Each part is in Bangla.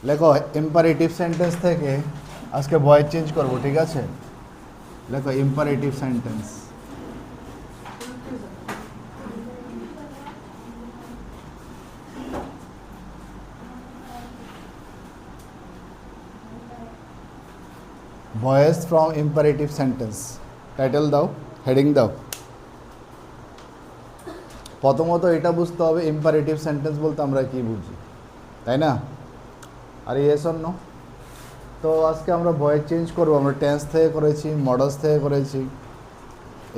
লেখো ইম্পারেটিভ সেন্টেন্স থেকে আজকে ভয়েস চেঞ্জ করব, ঠিক আছে? লেখো imperative sentence. Voice from imperative sentence. Title দাও, হেডিং দাও। প্রথমত এটা বুঝতে হবে ইম্পারেটিভ সেন্টেন্স বলতে আমরা কি বুঝি, তাই না? আর ইয়েস অর নো? তো আজকে আমরা ভয়েস চেঞ্জ করবো। আমরা টেন্স থেকে করেছি, মডেলস থেকে করেছি,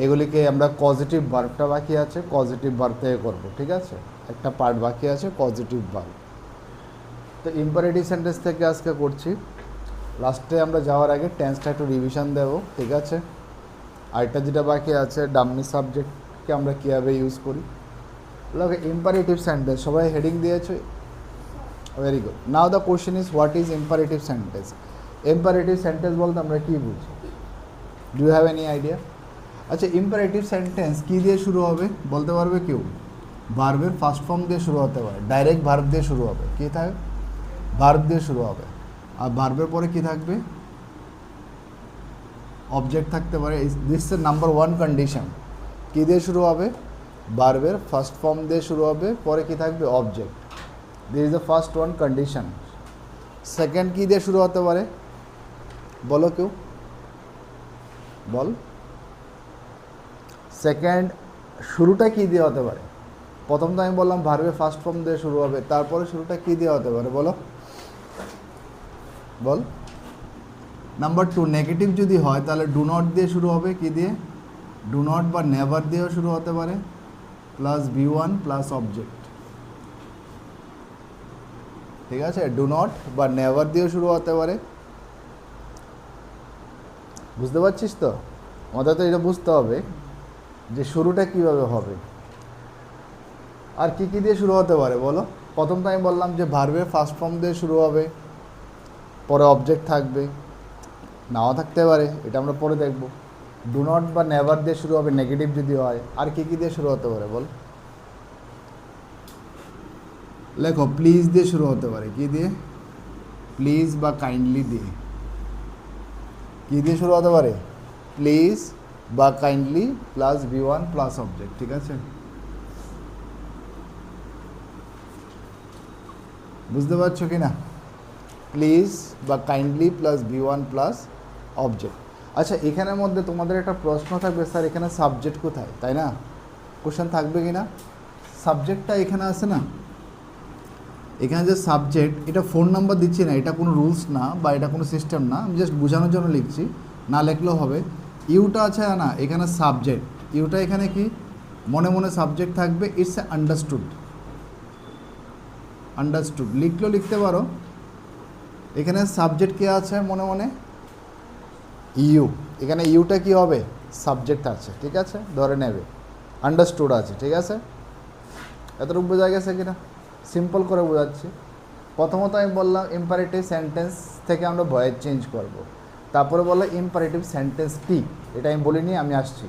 এগুলিকে আমরা পজিটিভ ভার্বটা বাকি আছে, পজিটিভ ভার্ব থেকে করব, ঠিক আছে? একটা পার্ট বাকি আছে পজিটিভ ভার্ব। তো ইম্পারেটিভ সেন্টেন্স থেকে আজকে করছি। লাস্টে আমরা যাওয়ার আগে টেন্সটা একটু রিভিশন দেবো, ঠিক আছে? আরেকটা যেটা বাকি আছে ডাম্মি সাবজেক্টকে আমরা কীভাবে ইউজ করি। লোক ইম্পারেটিভ সেন্টেন্স সবাই হেডিং দিয়েছে, very good. Now the question is what is imperative sentence. Imperative sentence বলতে আমরা কী বুঝি? Do you have any idea? আচ্ছা, ইম্পারেটিভ সেন্টেন্স কী দিয়ে শুরু হবে বলতে পারবে কেউ? ভার্বের ফার্স্ট ফর্ম দিয়ে শুরু হতে পারে, ডাইরেক্ট ভার্ব দিয়ে শুরু হবে। কী থাকে? ভার্ব দিয়ে শুরু হবে। আর ভার্বের পরে কী থাকবে? অবজেক্ট থাকতে পারে। This is number one condition. কী দিয়ে শুরু হবে? ভার্বের ফার্স্ট ফর্ম দিয়ে শুরু হবে, পরে কী থাকবে? Object. This is the first one condition. Second কী দিয়ে শুরু হতে পারে বলো কেউ, বল। সেকেন্ড শুরুটা কী দিয়ে হতে পারে? প্রথম তো আমি বললাম ভার্বের ফার্স্ট ফর্ম দিয়ে শুরু হবে, তারপরে শুরুটা কী দিয়ে হতে পারে বলো, বল। নাম্বার টু, নেগেটিভ যদি হয় তাহলে ডু নট দিয়ে শুরু হবে। কী দিয়ে? ডু নট বা নেভার দিয়েও শুরু হতে পারে, প্লাস V1 প্লাস অবজেক্ট, ঠিক আছে? ডু নট বা নেভার দিয়েও শুরু হতে পারে। বুঝতে পারছিস তো? আমাদের তো এটা বুঝতে হবে যে শুরুটা কীভাবে হবে। আর কী কী দিয়ে শুরু হতে পারে বলো? প্রথম তো আমি বললাম যে ভার্বের ফার্স্ট ফর্ম দিয়ে শুরু হবে, পরে অবজেক্ট থাকবে, নাও থাকতে পারে, এটা আমরা পরে দেখব। ডু নট বা নেভার দিয়ে শুরু হবে নেগেটিভ যদি হয়। আর কী কী দিয়ে শুরু হতে পারে বল? লেখো প্লিজ দিয়ে শুরু হতে পারে। কী দিয়ে? প্লিজ বা কাইন্ডলি দিয়ে। কী দিয়ে শুরু হতে পারে? প্লিজ বা kindly plus V1 plus object, ঠিক আছে? বুঝতে পারছো কি না? প্লিজ বা kindly plus V1 plus object. আচ্ছা, এখানের মধ্যে তোমাদের একটা প্রশ্ন থাকবে, স্যার এখানে সাবজেক্ট কোথায়, তাই না? কোশ্চেন থাকবে কি না? সাবজেক্টটা এখানে আছে না? এখানে যে সাবজেক্ট, এটা ফোন নাম্বার দিচ্ছি না, এটা কোনো রুলস না বা এটা কোনো সিস্টেম না, আমি জাস্ট বোঝানোর জন্য লিখছি, না লিখলেও হবে। ইউটা আছে না এখানে সাবজেক্ট, ইউটা এখানে কি মনে মনে সাবজেক্ট থাকবে, ইটস এ আন্ডারস্টুড। আন্ডারস্টুড লিখলেও লিখতে পারো। এখানে সাবজেক্ট কে আছে মনে মনে? ইউ। এখানে ইউটা কি হবে? সাবজেক্ট আছে, ঠিক আছে? ধরে নেবে আন্ডারস্টুড আছে, ঠিক আছে? এতটুকু বোঝা গেছে কিনা? সিম্পল করে বোঝাচ্ছি। প্রথমত আমি বললাম ইম্পারেটিভ সেন্টেন্স থেকে আমরা ভয়েস চেঞ্জ করব। তারপরে বললাম ইম্পারেটিভ সেন্টেন্স কী, এটা আমি বলিনি, আমি আসছি।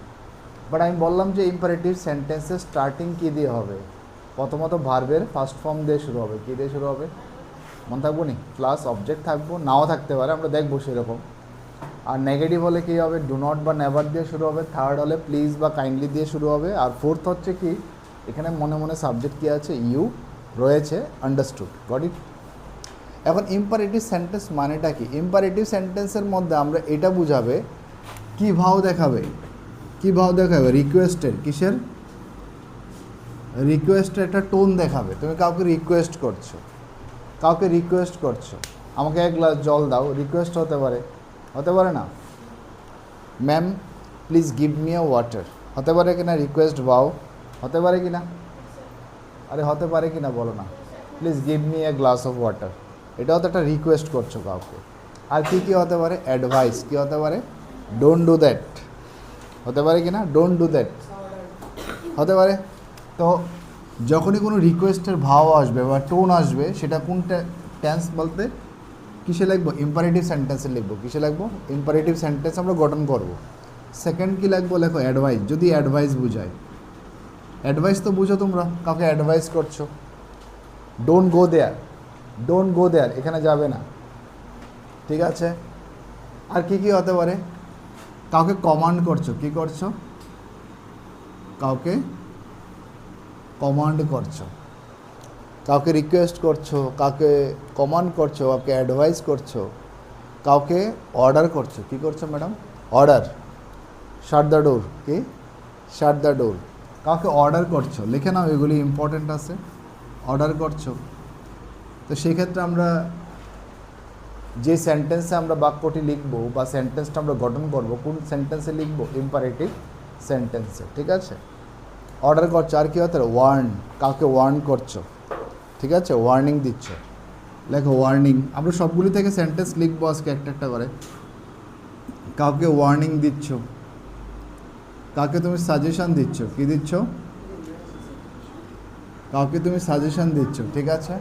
বাট আমি বললাম যে ইম্পারেটিভ সেন্টেন্সের স্টার্টিং কী দিয়ে হবে? প্রথমত ভার্বের ফার্স্ট ফর্ম দিয়ে শুরু হবে। কী দিয়ে শুরু হবে মনে থাকবো নি? প্লাস অবজেক্ট থাকবো, নাও থাকতে পারে, আমরা দেখবো সেরকম। আর নেগেটিভ হলে কী হবে? ডু নট বা নেভার দিয়ে শুরু হবে। থার্ড হলে প্লিজ বা কাইন্ডলি দিয়ে শুরু হবে। আর ফোর্থ হচ্ছে কি, এখানে মনে মনে সাবজেক্ট কী আছে? ইউ রয়েছে, আন্ডারস্টুড। Got it? এখন ইম্পারেটিভ সেন্টেন্স মানেটা কি? ইম্পারেটিভ সেন্টেন্সের মধ্যে আমরা এটা বুঝাবে কী ভাও দেখাবে, কী ভাও দেখাবে? রিকোয়েস্টের। কিসের? রিকোয়েস্টের একটা টোন দেখাবে। তুমি কাউকে রিকোয়েস্ট করছো, কাউকে রিকোয়েস্ট করছো আমাকে এক গ্লাস জল দাও, রিকোয়েস্ট হতে পারে, হতে পারে না? Ma'am please give me a water, হতে পারে কি না? রিকোয়েস্ট ভাও হতে পারে কি না? আরে হতে পারে কি না বলো না? Please give me a glass of water, এটাও তো একটা রিকোয়েস্ট করছো কাউকে। আর কী কী হতে পারে? অ্যাডভাইস। কী হতে পারে? ডোন্ট ডু দ্যাট, হতে পারে কি না? ডোন্ট ডু দ্যাট হতে পারে। তো যখনই কোনো রিকোয়েস্টের ভাও আসবে বা টোন আসবে, সেটা কোন টেন্স বলতে কিসে লিখবো? ইম্পারেটিভ সেন্টেন্সে লিখবো। কিসে লিখবো? ইম্পারেটিভ সেন্টেন্স আমরা গঠন করব। সেকেন্ড কী লিখবো? লেখো অ্যাডভাইস। যদি অ্যাডভাইস বুঝায়, অ্যাডভাইস তো বুঝো তোমরা, কাউকে অ্যাডভাইস করছো। Don't go there, don't go দেয়ার, এখানে যাবে না, ঠিক আছে। আর কি কি হতে পারে, কাউকে কমান্ড করছো, কি করছো, কাউকে কমান্ড করছো, কাউকে রিকোয়েস্ট করছো, কাউকে কমান্ড করছো, কাউকে অ্যাডভাইস করছো, কাউকে অর্ডার করছো, কি করছো ম্যাডাম, অর্ডার, শাট দ্য ডোর, কি শাট দ্য ডোর, কাউকে অর্ডার করছো, লিখে নাও, এগুলি ইম্পর্টেন্ট আছে, অর্ডার করছো। তো সেই ক্ষেত্রে আমরা যে সেন্টেন্সে আমরা বাক্যটি লিখব বা সেন্টেন্সটা আমরা গঠন করব, কোন সেন্টেন্সে লিখব, ইম্পারেটিভ সেন্টেন্সে, ঠিক আছে। অর্ডার করছো, আর কি হতে পারে, ওয়ার্ন, কাউকে ওয়ার্ন করছো, ঠিক আছে, ওয়ার্নিং দিচ্ছ, লেখো ওয়ার্নিং। আমরা সবগুলি থেকে সেন্টেন্স লিখবো আজকে একটা একটা করে। কাউকে ওয়ার্নিং দিচ্ছ, কাউকে তুমি সাজেশন দিচ্ছ, কি দিচ্ছ, কাউকে তুমি সাজেশন দিচ্ছ, ঠিক আছে,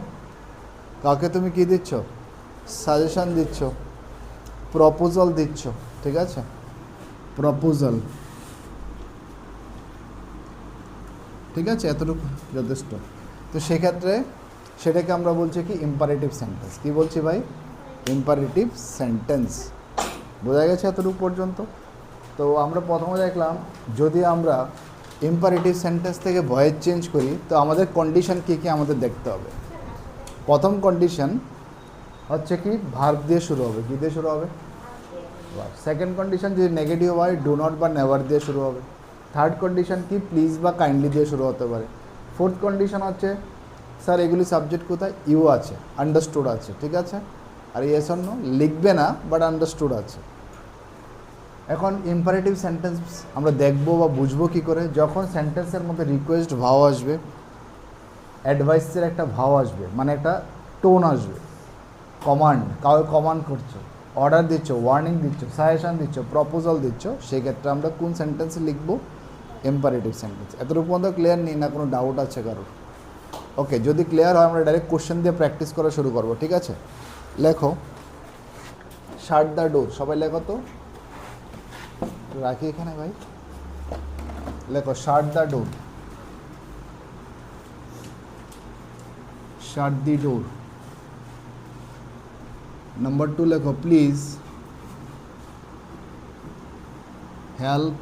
কাউকে তুমি কি দিচ্ছ, সাজেশন দিচ্ছ, প্রপোজাল দিচ্ছ, ঠিক আছে, প্রপোজাল, ঠিক আছে, এতটুকু যথেষ্ট। তো সেক্ষেত্রে সেটাকে আমরা বলছি কি, ইম্পারেটিভ সেন্টেন্স। কি বলছি ভাই, ইম্পারেটিভ সেন্টেন্স, বোঝা গেছে এতটুকু পর্যন্ত। তো আমরা প্রথমে দেখলাম যদি আমরা ইম্পারেটিভ সেন্টেন্স থেকে ভয়েস চেঞ্জ করি তো আমাদের কন্ডিশন কী কী আমাদের দেখতে হবে। প্রথম কন্ডিশন হচ্ছে কি, ভার্ব দিয়ে শুরু হবে, কী দিয়ে শুরু হবে, সেকেন্ড কন্ডিশন যদি নেগেটিভ হয় ডু নট বা নেভার দিয়ে শুরু হবে। থার্ড কন্ডিশন কি, প্লিজ বা কাইন্ডলি দিয়ে শুরু হতে পারে। ফোর্থ কন্ডিশন হচ্ছে স্যার এগুলি সাবজেক্ট কোথায়, ইউ আছে, আন্ডারস্টুড আছে, ঠিক আছে, আর ইয়েস অর নো লিখবে না বাট আন্ডারস্টুড আছে। এখন ইম্পারেটিভ সেন্টেন্স আমরা দেখবো বা বুঝবো কী করে, যখন সেন্টেন্সের মধ্যে রিকোয়েস্ট ভাও আসবে, অ্যাডভাইসের একটা ভাও আসবে, মানে একটা টোন আসবে, কমান্ড, কাউকে কমান্ড করছো, অর্ডার দিচ্ছ, ওয়ার্নিং দিচ্ছ, সাজেশন দিচ্ছ, প্রপোজাল দিচ্ছ, সেই ক্ষেত্রে আমরা কোন সেন্টেন্সে লিখবো, ইম্পারেটিভ সেন্টেন্স। এতটুকু পর্যন্ত ক্লিয়ার নেই, না কোনো ডাউট আছে কারোর? ওকে, যদি ক্লিয়ার হয় আমরা ডাইরেক্ট কোশ্চেন দিয়ে প্র্যাকটিস করা শুরু করবো, ঠিক আছে। লেখো শাট দ্য ডোর, সবাই লেখো তো, রাখি এখানে ভাই, লেখো শাট the door, shut the door. Number 2 লেখো please help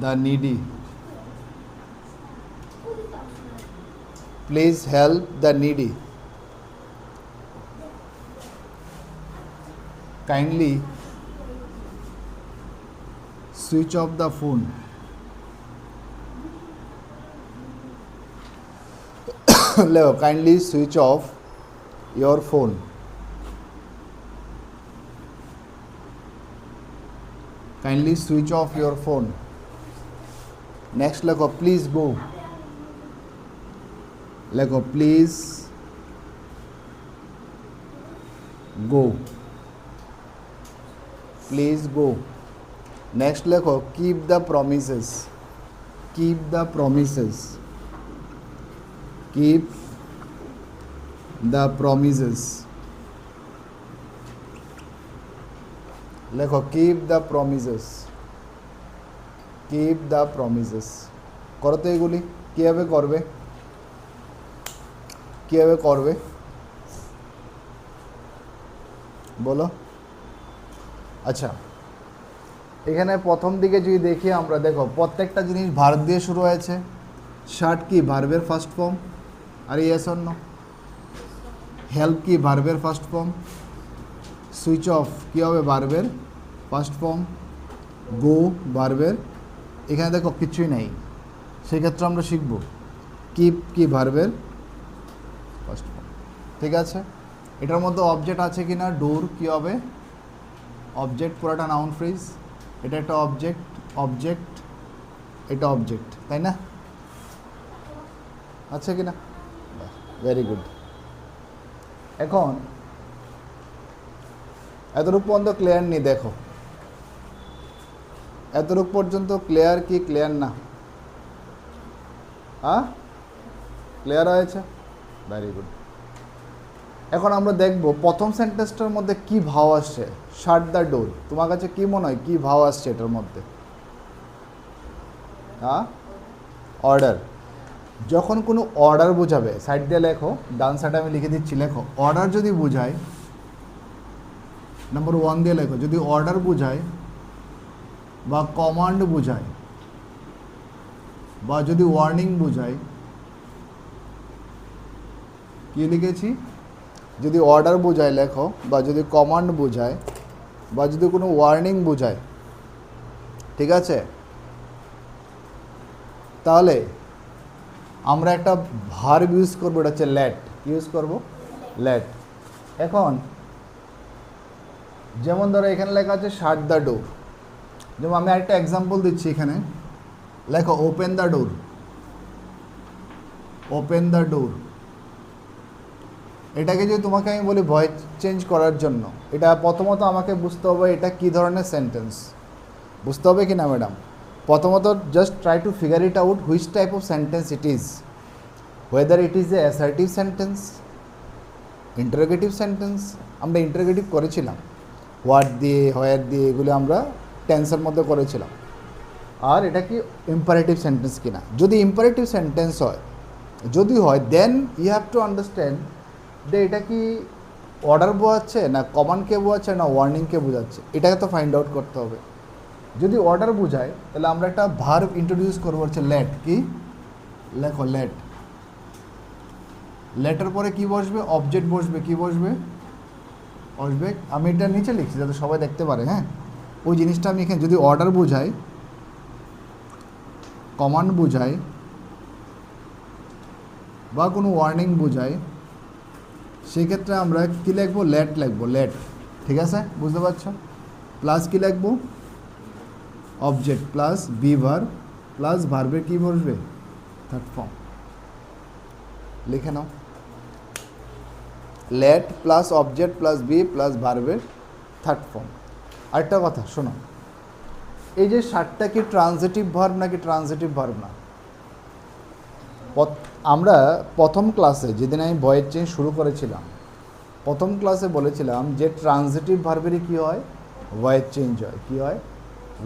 the needy, please help the needy. Kindly switch off the phone, লেখো kindly switch off your phone, kindly switch off your phone. Next লেখো please go, লেখো please go, please go. Next লেখো keep the promises, keep the promises, keep the promises. লেখো keep the promises, keep the promises. করো তো এগুলি, কীভাবে করবে, কীভাবে করবে বলো। আচ্ছা, এখানে প্রথম দিকে যদি দেখি আমরা, দেখো প্রত্যেকটা জিনিস ভার্ব দিয়ে শুরু হয়েছে। শার্ট কি ভার্বের ফার্স্ট ফর্ম, আর ইয়েস অর নো। হেল্প কি ভার্বের ফার্স্ট ফর্ম। সুইচ অফ কী হবে, ভার্বের ফার্স্ট ফর্ম। গো ভার্বের, এখানে দেখো কিছুই নেই, সেক্ষেত্রে আমরা শিখব কিপ কি ভার্বের ফার্স্ট ফর্ম, ঠিক আছে। এটার মধ্যে অবজেক্ট আছে কি না, ডোর কী হবে, অবজেক্ট, পুরোটা নাউন ফ্রেজ, এটা একটা অবজেক্ট, অবজেক্ট, এটা অবজেক্ট, তাই না, আছে কি না, ভেরি গুড। এখন এতটুকু পর্যন্ত ক্লিয়ার নেই, দেখো এতটুকু পর্যন্ত ক্লিয়ার কি ক্লিয়ার না, ক্লিয়ার হয়েছে, ভেরি গুড। এখন আমরা দেখব প্রথম সেন্টেন্সটার মধ্যে কি ভাও আসছে, শাট দ্য ডোর। তোমার কাছে কি মনে হয় কি ভাও আসছে এটার মধ্যে, অর্ডার। যখন কোনো অর্ডার বোঝাবে, সাইড দিয়ে লেখো, ডান সাইডে আমি লিখে দিচ্ছি, লেখো অর্ডার যদি বোঝায়, নাম্বার 1 দিয়ে লেখো, যদি অর্ডার বোঝায় বা কমান্ড বোঝায় বা যদি ওয়ার্নিং বোঝায়, কি লিখেছি, যদি অর্ডার বোঝায় লেখো, বা যদি কমান্ড বোঝায় বা যদি কোনো ওয়ার্নিং বোঝায়, ঠিক আছে, তাহলে আমরা একটা ভার্ব ইউজ করবো, এটা হচ্ছে লেট। ইউজ করব লেট। এখন যেমন ধরো এখানে লেখা আছে শাট দ্য ডোর, যেমন আমি আরেকটা এক্সাম্পল দিচ্ছি, এখানে লেখো open the door, open the ডোর। এটাকে যদি তোমাকে আমি বলি ভয়েস চেঞ্জ করার জন্য, এটা প্রথমত আমাকে বুঝতে হবে এটা কী ধরনের সেন্টেন্স, বুঝতে হবে কি না ম্যাডাম? প্রথমত just try to figure it out which type of sentence it is, weather it is a assertive sentence, interrogative sentence. আমরা ইন্টারোগেটিভ করেছিলাম, হোয়াট দিয়ে, হোয়ার দিয়ে, এগুলো আমরা টেন্সের মধ্যে করেছিলাম। আর এটা কি ইম্পারেটিভ সেন্টেন্স কিনা। যদি ইম্পারেটিভ সেন্টেন্স হয়, যদি হয়, then you have to understand যে এটা কি অর্ডার বোঝাচ্ছে না কমান্ডকে বোঝাচ্ছে না ওয়ার্নিংকে বোঝাচ্ছে, এটাকে তো ফাইন্ড আউট করতে হবে। যদি অর্ডার বোঝায় তাহলে আমরা একটা ভার্ব ইন্ট্রোডিউস করবো, হচ্ছে লেট। কি লেখো লেট। লেটার পরে কি বসবে? অবজেক্ট বসবে। কি বসবে? বসবে, আমি এটা নিচে লিখছি যাতে সবাই দেখতে পারে। হ্যাঁ, ওই জিনিসটা আমি এখানে, যদি অর্ডার বোঝায়, কমান্ড বোঝায় বা কোনো ওয়ার্নিং বোঝায়, সেক্ষেত্রে আমরা কী লিখবো? লেট লিখবো, লেট। ঠিক আছে, বুঝতে পারছো? প্লাস কী লিখবো? Object plus be verb plus ভার্বের কী বসবে? Third form. লিখে নাও, let plus object plus be plus ভার্বের থার্ড ফর্ম। আরেকটা কথা শোনো, এই যে ষাটটা কি ট্রানজিটিভ ভার্ব নাকি ট্রানজিটিভ ভার্ব না? আমরা প্রথম ক্লাসে, যেদিন আমি ভয়েস চেঞ্জ শুরু করেছিলাম, প্রথম ক্লাসে বলেছিলাম যে ট্রানজিটিভ ভার্বেরই কী হয়? ভয়েস চেঞ্জ হয়। কী হয়?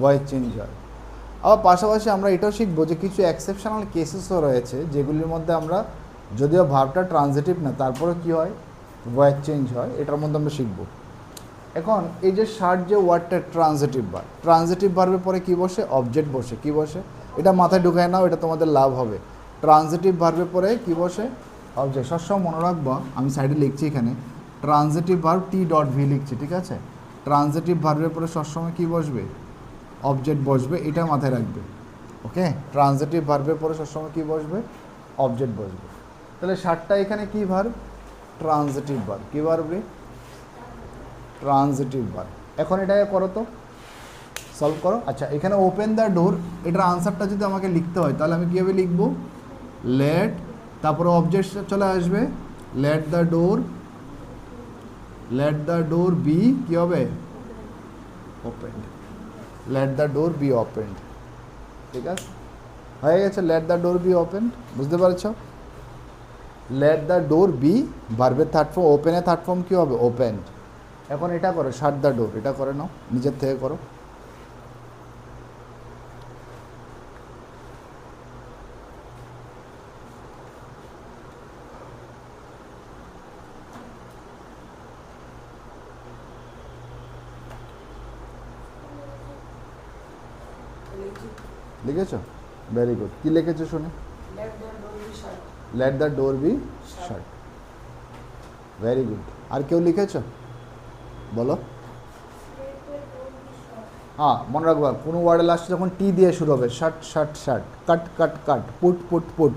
ভয়েস চেঞ্জ হয়। আবার পাশাপাশি আমরা এটাও শিখবো যে কিছু এক্সেপশনাল কেসেসও রয়েছে, যেগুলির মধ্যে আমরা, যদিও ভার্বটা ট্রানজিটিভ না, তারপরে কী হয়? ভয়েস চেঞ্জ হয়। এটার মধ্যে আমরা শিখব। এখন এই যে ষাট, যে ওয়ার্ডটা ট্রানজিটিভ ভার্ব, ট্রানজিটিভ ভার্বের পরে কী বসে? অবজেক্ট বসে। কী বসে? এটা মাথায় ঢুকায় নাও, এটা তোমাদের লাভ হবে। ট্রানজিটিভ ভার্বের পরে কী বসে? অবজেক্ট। সবসময় মনে রাখবো, আমি সাইডে লিখছি এখানে ট্রানজিটিভ ভার্ব টি ডট ভি লিখছি, ঠিক আছে? ট্রানজিটিভ ভার্বের পরে সবসময় কী বসবে? অবজেক্ট বসবে, এটা মাথায় রাখবে। ওকে, ট্রানজিটিভ ভার্বের পরে সবসময় কী বসবে? অবজেক্ট বসবে। তাহলে ষাটটা এখানে কী ভার্ব? Transitive verb. কী ভার্ব রে? Transitive verb. এখন এটাকে করো তো, সলভ করো। আচ্ছা, এখানে ওপেন দ্য ডোর, এটার আনসারটা যদি আমাকে লিখতে হয় তাহলে আমি কীভাবে লিখবো? লেট, তারপরে অবজেক্ট চলে আসবে, let the door, let the door be, কী হবে? Opened. Let the door be opened. ঠিক আছে, হয়ে গেছে। Let the door be opened, বুঝতে পারছ? লেট দ্য ডোর বি ভার্বের থার্ড ফর্ম, ওপেনের থার্ড ফর্ম কী হবে? ওপেন্ড। এখন এটা করো, শাট দ্য ডোর, এটা করে নাও, নিজের থেকে করো। লিখেছো? Very good. কী লিখেছো শুনে? Let the door be shut. Very good. আর কেউ লিখেছো? বলো। হ্যাঁ, মনে রাখবা, কোনো ওয়ার্ডের লাস্টে যখন টি দিয়ে শুরু হবে, shirt shirt shirt, cut cut cut, put put put,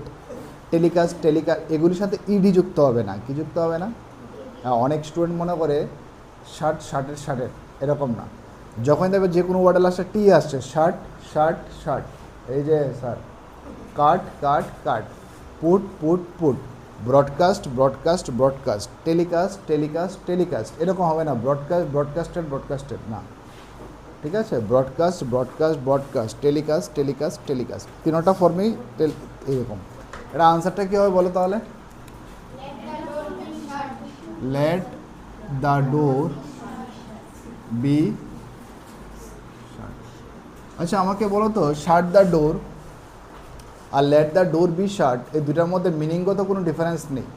telecast telecast, এগুলির সাথে ইডি যুক্ত হবে না। কি যুক্ত হবে না? হ্যাঁ, অনেক স্টুডেন্ট মনে করে শার্ট শার্টের শার্টের, এরকম না। যখন দেখবে যে কোনো ওয়ার্ডের লাস্টে টি আসছে, শার্ট শার্ট শার্ট, এই যে sir, cut cut cut, put put put, broadcast broadcast broadcast, telecast telecast telecast, এরকম হবে না। ব্রডকাস্ট ব্রডকাস্টেড ব্রডকাস্টেড না, ঠিক আছে? Broadcast broadcast broadcast, telecast telecast telecast, তিনটা ফর্মেই এরকম। এটা আনসারটা কী হবে বলো তাহলে? Let the door be shut. আচ্ছা, আমাকে বলো তো, শাট দ্য ডোর আর let the door be shut, এই দুটার মধ্যে মিনিংগত কোনো ডিফারেন্স নেই,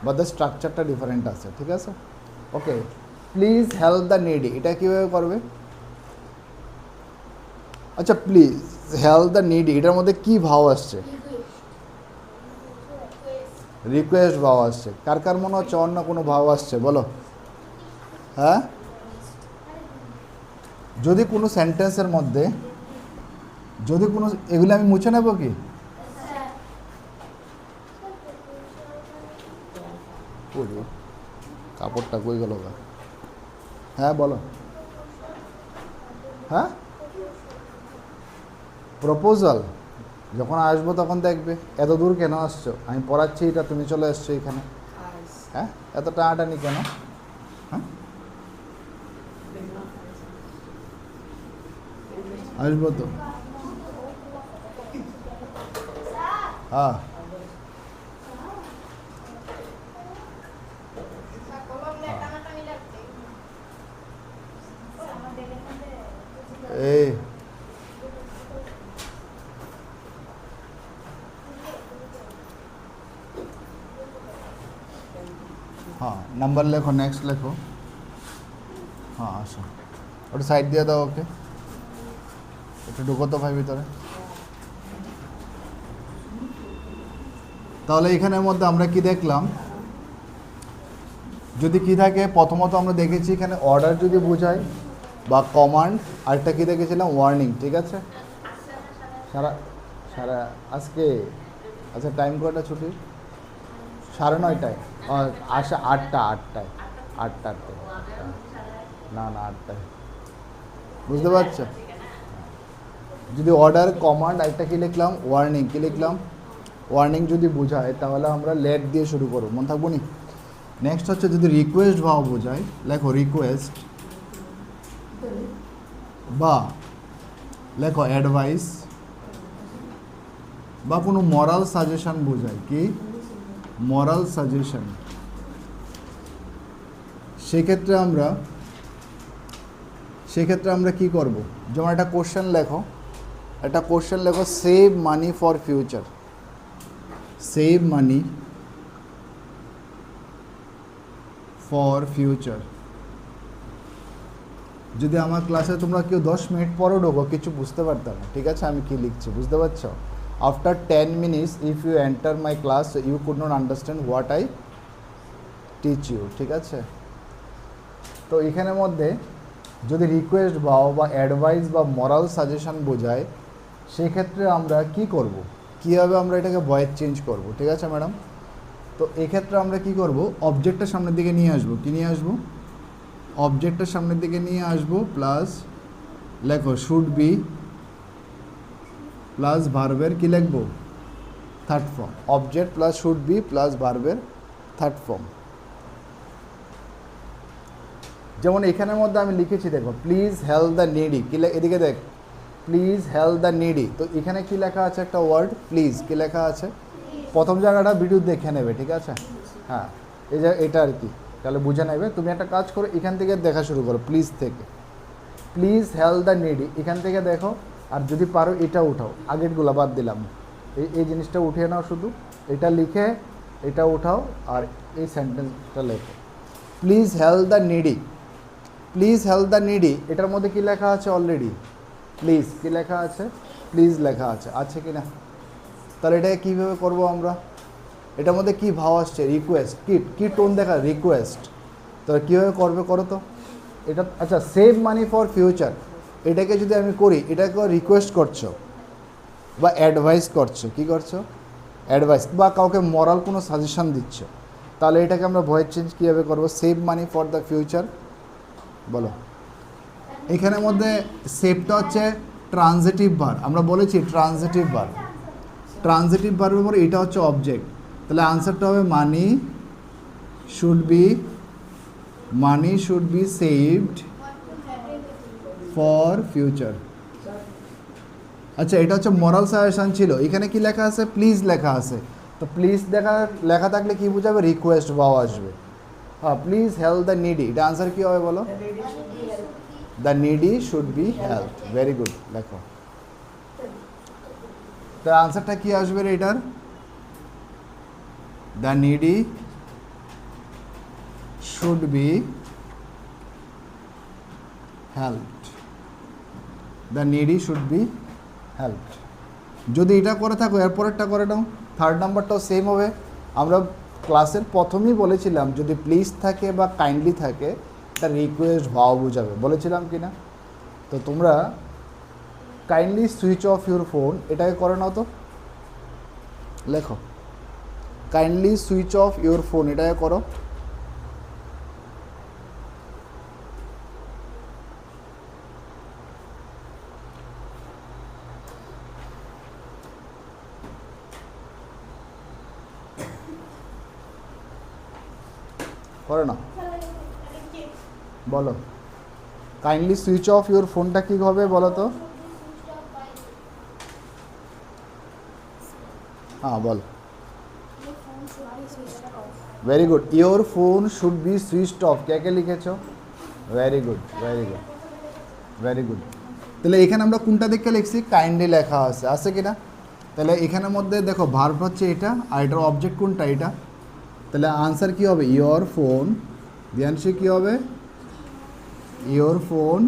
বাট দ্য স্ট্রাকচারটা ডিফারেন্ট আছে, ঠিক আছে? ওকে, প্লিজ হেল্প দ্য নিডি, এটা কীভাবে করবে? আচ্ছা, প্লিজ হেল্প দ্য নিডি, এটার মধ্যে কী ভাব আসছে? রিকোয়েস্ট ভাব আসছে। কার কার মনে হচ্ছে অন্য কোনো ভাব আসছে বলো? হ্যাঁ, যদি কোনো সেন্টেন্সের মধ্যে যদি কোনো, এগুলো আমি মুছে নেব কি? কাপড়টা কই গেল? হ্যাঁ বলো। হ্যাঁ, প্রপোজাল যখন আসবো তখন দেখবে। এত দূর কেন আসছো? আমি পড়াচ্ছি, এটা তুমি চলে আসছো এখানে। হ্যাঁ, এত টানাটানি কেন? হ্যাঁ, আসবো তো। হ্যাঁ, এই हाँ नंबर लेखो, नेक्स्ट लेखो। हाँ আসো, ওটা সাইড দিয়ে দাও, ওকে একটু ঢুকো তো ভাই ভিতরে। তাহলে এখানের মধ্যে আমরা কি দেখলাম? যদি কি থাকে, প্রথমত আমরা দেখেছি এখানে অর্ডার যদি বোঝায় বা কমান্ড, আরেকটা কি দেখেছিলাম? ওয়ার্নিং, ঠিক আছে? সারা সারা আজকে আচ্ছা টাইম কটা ছুটি? 9:30টায়। আসা 8টায়। না 8টায়, বুঝতে পারছো? যদি অর্ডার, কমান্ড, আরেকটা কী লিখলাম? ওয়ার্নিং। কী লিখলাম? ওয়ার্নিং যদি বোঝায় তাহলে আমরা লেট দিয়ে শুরু করবো, মনে থাকবো নি? নেক্সট হচ্ছে যদি রিকোয়েস্ট ভাব বোঝায়, লেখো রিকোয়েস্ট, বা লেখো অ্যাডভাইস, বা কোনো মরাল সাজেশন বোঝায়, কি মরাল সাজেশন, সেক্ষেত্রে আমরা কি করব? যেমন একটা কোশ্চেন লেখো, save money for future. Save money for future. যদি আমার ক্লাসে তোমরা কেউ 10 মিনিট পরও ঢোকো, কিছু বুঝতে পারতাম না, ঠিক আছে? আমি কি লিখছি বুঝতে পারছো? After 10 minutes if you enter my class you could not understand what I teach you, ঠিক আছে? তো এখানের মধ্যে যদি রিকোয়েস্ট বা অ্যাডভাইস বা মরাল সাজেশন বোঝায়, সেক্ষেত্রে আমরা কি করব? কীভাবে আমরা এটাকে ভয়েস চেঞ্জ করব, ঠিক আছে ম্যাডাম? তো এক্ষেত্রে আমরা কি করব? অবজেক্টটা সামনের দিকে নিয়ে আসবো। কি নিয়ে আসবো? অবজেক্টটা সামনের দিকে নিয়ে আসবো, প্লাস লেখো শুড বি, প্লাস ভার্বের কি লিখবো? Third form. Object plus should be plus ভার্বের থার্ড ফর্ম। যেমন এখানের মধ্যে আমি লিখেছি, দেখো প্লিজ হেল্প দ্য নিডি, কি এদিকে দেখ, প্লিজ হেল্প দ্য নিডি। তো এখানে কি লেখা আছে? একটা ওয়ার্ড প্লিজ, কি লেখা আছে? প্রথম জায়গাটা ভিডিও দেখে নেবে, ঠিক আছে? হ্যাঁ, এই যে এটা আর কি, তাহলে বুঝে নেবে। তুমি একটা কাজ করো, এখান থেকে দেখা শুরু করো, প্লিজ থেকে, প্লিজ হেল্প দ্য নিডি, এখান থেকে দেখো। আর যদি পারো এটা উঠাও, আগেরগুলো বাদ দিলাম, এই জিনিসটা উঠিয়ে নাও, শুধু এটা লিখে এটা উঠাও, আর এই সেন্টেন্সটা লেখো, please help the needy. Please help the needy, এটার মধ্যে কি লেখা আছে? অলরেডি প্লিজ কি লেখা আছে? প্লিজ লেখা আছে কি না? তাহলে এটাকে কীভাবে করবো আমরা? এটার মধ্যে কি ভাব আসছে? রিকোয়েস্ট। কি টোন দেখা? রিকোয়েস্ট। তাহলে কীভাবে করবে করো তো এটা। আচ্ছা, সেভ মানি ফর ফিউচার, এটাকে যদি আমি করি, এটাকে রিকোয়েস্ট করছো বা অ্যাডভাইস করছো, কি করছো? অ্যাডভাইস, বা কাউকে মরাল কোনো সাজেশন দিচ্ছ, তাহলে এটাকে আমরা ভয়েস চেঞ্জ কীভাবে করবো? Save money for the future, বলো। এখানের মধ্যে সেভটা হচ্ছে ট্রানজিটিভ ভার্ব, আমরা বলেছি ট্রানজিটিভ ভার্ব। ট্রানজিটিভ ভার্বের পরে এটা হচ্ছে অবজেক্ট, তাহলে আনসারটা হবে মানি should be saved for future. আচ্ছা, এটা হচ্ছে মরাল সাজেশন ছিল। এখানে কি লেখা আছে? প্লিজ লেখা আছে। তো প্লিজ লেখা থাকলে কি বোঝাবে? রিকোয়েস্ট ভাব আসবে। হ্যাঁ, প্লিজ হেল্প দ্য নিডি, এটা আনসার কী হবে বলো? The needy should be help. Very good, লেখো। তার আনসারটা কি আসবে রে এটার? The needy should be helped, the needy should be helped. যদি এটা করে থাকো এরপরেরটা করে নাও, থার্ড নাম্বারটাও সেম হবে। আমরা ক্লাসের প্রথমেই বলেছিলাম যদি প্লিজ থাকে বা কাইন্ডলি থাকে এটা রিকোয়েস্ট ভাও বোঝাবে, বলেছিলাম কি না? তো তোমরা kindly switch of your phone এটাকে করে নাও তো, লেখো kindly switch of your phone এটাকে করো। করে না, বলো কাইন্ডলি সুইচ অফ ইউর ফোনটা কী হবে বলো তো? হ্যাঁ বল। Very good, your phone should be switched off, কে কে লিখেছ? Very good, very good, very good. তাহলে এখানে আমরা কোনটা দেখে লিখছি? কাইন্ডলি লেখা আছে কি না? তাহলে এখানের মধ্যে দেখো ভার্ব হচ্ছে এটা, আর এটার অবজেক্ট কোনটা? এটা। তাহলে আনসার কী হবে? ইয়োর ফোন, ধ্যানসি কী হবে? Your phone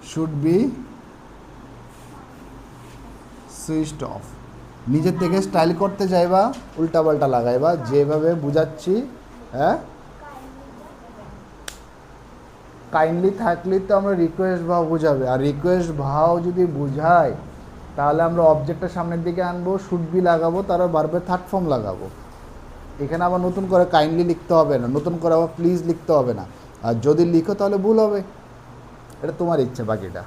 should be switched of. নিজের থেকে স্টাইল করতে যাইবা, উল্টাপাল্টা লাগাইবা, যেভাবে বুঝাচ্ছি। হ্যাঁ, কাইন্ডলি থাকলে তো আমরা রিকোয়েস্ট ভাও বুঝাবে, আর রিকোয়েস্ট ভাও যদি বুঝাই তাহলে আমরা অবজেক্টটা সামনের দিকে আনবো, শুড বি লাগাবো, তারপর ভার্বের থার্ড ফর্ম লাগাবো। এখানে আবার নতুন করে কাইন্ডলি লিখতে হবে না, নতুন করে আবার প্লিজ লিখতে হবে না। আর যদি লিখো তাহলে ভুল হবে, এটা তোমার ইচ্ছে বাকিটা।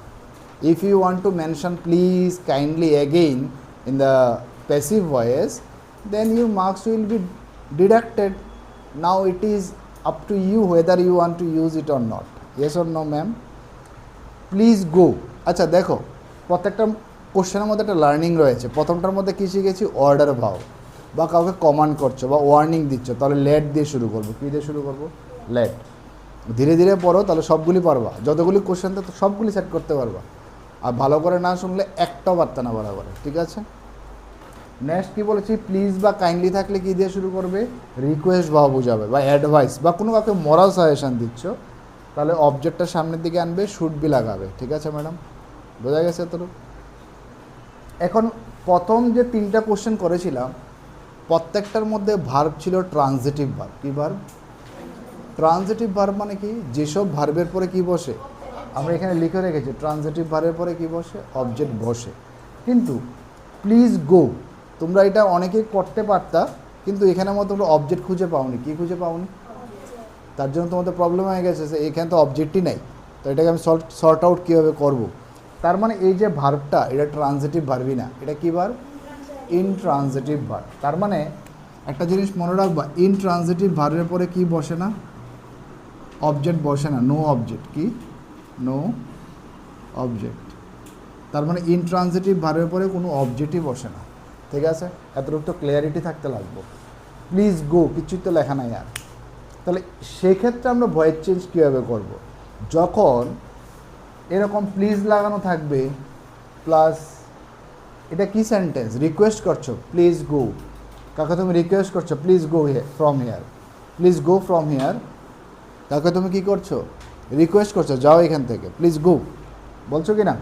If you want to mention please kindly again in the passive voice, then your marks will be deducted. Now it is up to you whether you want to use it or not. Yes or no ma'am? Please go. আচ্ছা দেখো, প্রত্যেকটা কোশ্চেনের মধ্যে একটা লার্নিং রয়েছে। প্রথমটার মধ্যে কী শিখেছি? অর্ডার ভাও, বা কাউকে কমান্ড করছো বা ওয়ার্নিং দিচ্ছ, তাহলে লেট দিয়ে শুরু করবো। কী দিয়ে শুরু করবো? লেট। ধীরে ধীরে পড়ো, তাহলে সবগুলি পারবা। যতগুলি কোশ্চেন তো সবগুলি সেট করতে পারবা। আর ভালো করে না শুনলে একটাও পারতে না বরাবর, ঠিক আছে? নেক্সট কী বলেছি? প্লিজ বা কাইন্ডলি থাকলে কী দিয়ে শুরু করবে? রিকোয়েস্ট ভাও বোঝাবে, বা অ্যাডভাইস বা কোনো কাউকে মরাল সাজেশান দিচ্ছ, তাহলে অবজেক্টটা সামনের দিকে আনবে, শুড বি লাগাবে। ঠিক আছে ম্যাডাম, বোঝা গেছে তো? এখন প্রথম যে 3টা কোশ্চেন করেছিলাম প্রত্যেকটার মধ্যে ভার্ব ছিল ট্রানজিটিভ ভার্ব। কী ভার্ব? ট্রানজিটিভ ভার্ব মানে কি? যেসব ভার্বের পরে কি বসে, আমরা এখানে লিখে রেখেছি ট্রানজিটিভ ভার্বের পরে কি বসে? অবজেক্ট বসে। কিন্তু প্লিজ গো, তোমরা এটা অনেকেই করতে পারতা, কিন্তু এখানের মধ্যে তোমরা অবজেক্ট খুঁজে পাওনি। কি খুঁজে পাওনি? তার জন্য তোমাদের প্রবলেম হয়ে গেছে যে এখানে তো অবজেক্টই নেই। তো এটাকে আমি সর্ট আউট কীভাবে করবো? তার মানে এই যে ভার্বটা, এটা ট্রানজিটিভ ভার্বই না, এটা কী ভার্ব? Intransitive verb. তার মানে একটা জিনিস মনে রাখবা, ইনট্রানজিটিভ ভার্বের পরে কি বসে না? অবজেক্ট বসে না, নো অবজেক্ট। কি? No object. তার মানে ইনট্রানজিটিভ ভার্বের পরে কোনো অবজেক্টই বসে না। ঠিক আছে, এতটুকু তো ক্লিয়ারিটি থাকতে লাগবে। প্লিজ গো কিছুই তো লেখা নাই আর। তাহলে সেক্ষেত্রে আমরা ভয়েস চেঞ্জ কীভাবে করব? যখন এরকম প্লিজ লাগানো থাকবে প্লাস এটা কি সেন্টেন্স? রিকোয়েস্ট করছো, প্লিজ গো। কাকে তুমি রিকোয়েস্ট করছো? Please go from here, please go from here. কাকে তুমি কী করছো? রিকোয়েস্ট করছো, যাও এখান থেকে, প্লিজ গো বলছো কি না?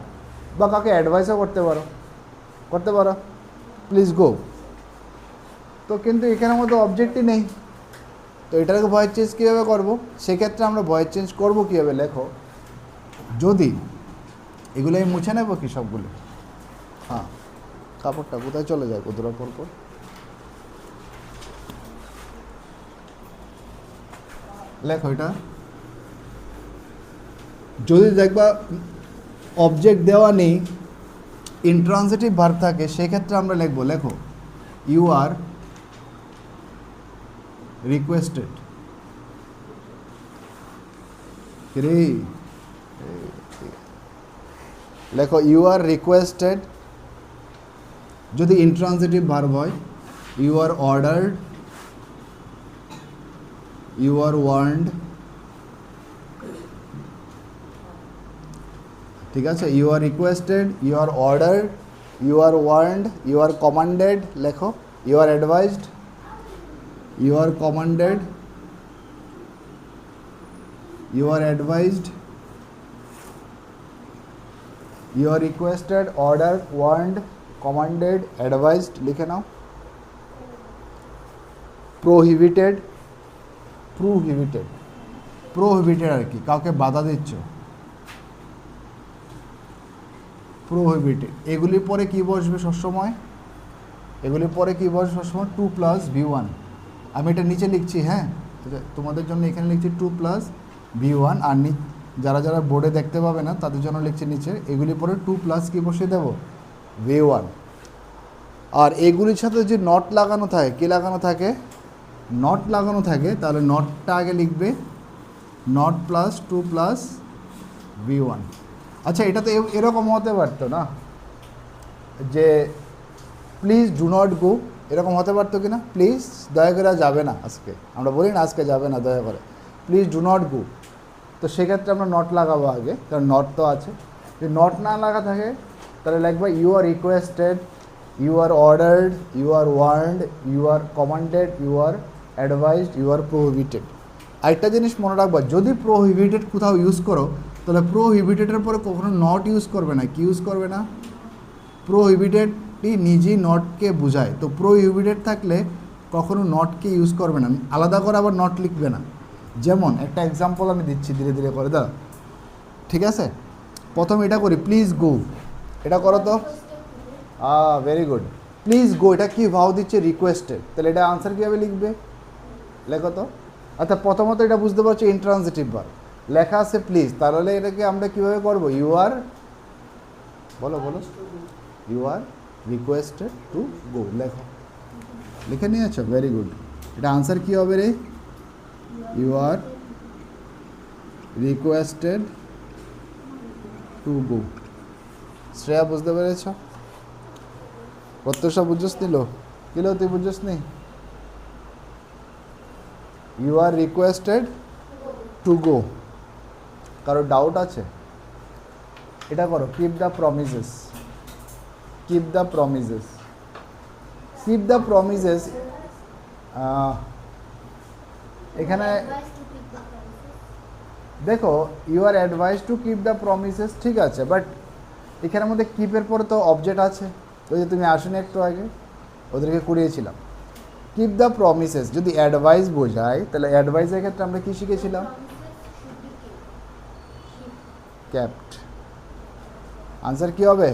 বা কাকে অ্যাডভাইসও করতে পারো, প্লিজ গো। তো কিন্তু এখানের মধ্যে অবজেক্টই নেই, তো এটাকে ভয়েস চেঞ্জ কীভাবে করবো? সেক্ষেত্রে আমরা ভয়েস চেঞ্জ করবো কীভাবে? লেখো, যদি এগুলো আমি মুছে নেবো কি সবগুলো? হ্যাঁ, কাপড়টা কোথায় চলে যায় কতটা পর? লেখো এটা। যদি দেখবা অবজেক্ট দেওয়া নেই, ইনট্রানজিটিভ ভার্ব থাকে, সেক্ষেত্রে আমরা লিখবো, লেখো ইউ আর রিকোয়েস্টেড। লেখো ইউ আর রিকোয়েস্টেড। যদি ইনট্রানজিটিভ ভার্ব হয়, you are ordered, you are warned. ঠিক আছে, you are requested, you are ordered, you are warned, you are commanded, লেখো you are advised, you are commanded, you are advised, you are requested, order, warned, commanded, advised, লিখে নাও। প্রোহিবিটেড, প্রোহিবিটেড, প্রোহিবিটেড আর কি, কাউকে বাধা দিচ্ছ, প্রোহিবিটেড। এগুলির পরে কি বসবে সবসময়, এগুলির পরে কি বসবে সবসময়, 2 + V1। আমি এটা নিচে লিখছি, হ্যাঁ তোমাদের জন্য এখানে লিখছি 2 + V1, আর যারা যারা বোর্ডে দেখতে পাবে না তাদের জন্য লিখছি নিচে, এগুলির পরে 2 + কি বসিয়ে দেবো, V1। আর এগুলির সাথে যে নট লাগানো থাকে, কী লাগানো থাকে, নট লাগানো থাকে, তাহলে নটটা আগে লিখবে, নট + 2 + V1। আচ্ছা, এটা তো এরকম হতে পারতো না যে প্লিজ ডু নট গো, এরকম হতে পারতো কি না, প্লিজ দয়া করে যাবে না আজকে, আমরা বলি না আজকে যাবে না দয়া করে, প্লিজ ডু নট গো। তো সেক্ষেত্রে আমরা নট লাগাবো আগে, কারণ নট তো আছে। যদি নট না লাগা থাকে তাহলে লিখবে you are requested, you are ordered, you are warned, you are commanded, you are advised, you are prohibited. আরেকটা জিনিস মনে রাখবা, যদি প্রোহিবিটেড কোথাও ইউজ করো তাহলে প্রোহিবিটেডের পরে কখনো নট ইউজ করবে না। কি ইউজ করবে না, প্রোহিবিটেডটি নিজেই নটকে বোঝায়, তো প্রোহিবিটেড থাকলে কখনো নটকে ইউজ করবে না, আলাদা করে আবার নট লিখবে না। যেমন একটা এক্সাম্পল আমি দিচ্ছি ধীরে ধীরে করে, দাও ঠিক আছে। প্রথম এটা করি, প্লিজ গো, এটা করো তো, ভেরি গুড। প্লিজ গো, এটা কি ভাও দিচ্ছে, রিকোয়েস্টেড, তাহলে এটা আনসার কীভাবে লিখবে, লেখো তো। আচ্ছা, প্রথমত এটা বুঝতে পারছো ইন্ট্রান্সিটিভ ভার্ব, লেখা আছে প্লিজ, তাহলে এটাকে আমরা কীভাবে করবো, ইউ আর, বলো বলো, you are requested to go, লেখো, লিখে নিয়েছো, ভেরি গুড। এটা আনসার কী হবে রে, you are requested to go. Shreya বুঝতে পেরেছ, প্রত্যেক বুঝছস নিল, কিল তুই বুঝছস নি, you are requested to go. কারো ডাউট আছে, এটা করো, keep the promises, keep the promises, keep the promises. এখানে দেখো you are advise to keep the promises, ঠিক আছে, বাট এখানের মধ্যে কিপের পরে তো অবজেক্ট আছে, ওই যে তুমি আসুন একটু আগে ওদেরকে কুড়িয়েছিলাম। কিপ দ্য প্রমিসেস যদি অ্যাডভাইস বোঝায় তাহলে অ্যাডভাইসের ক্ষেত্রে আমরা কী শিখেছিলাম, ক্যাপ্ট। আনসার কী হবে,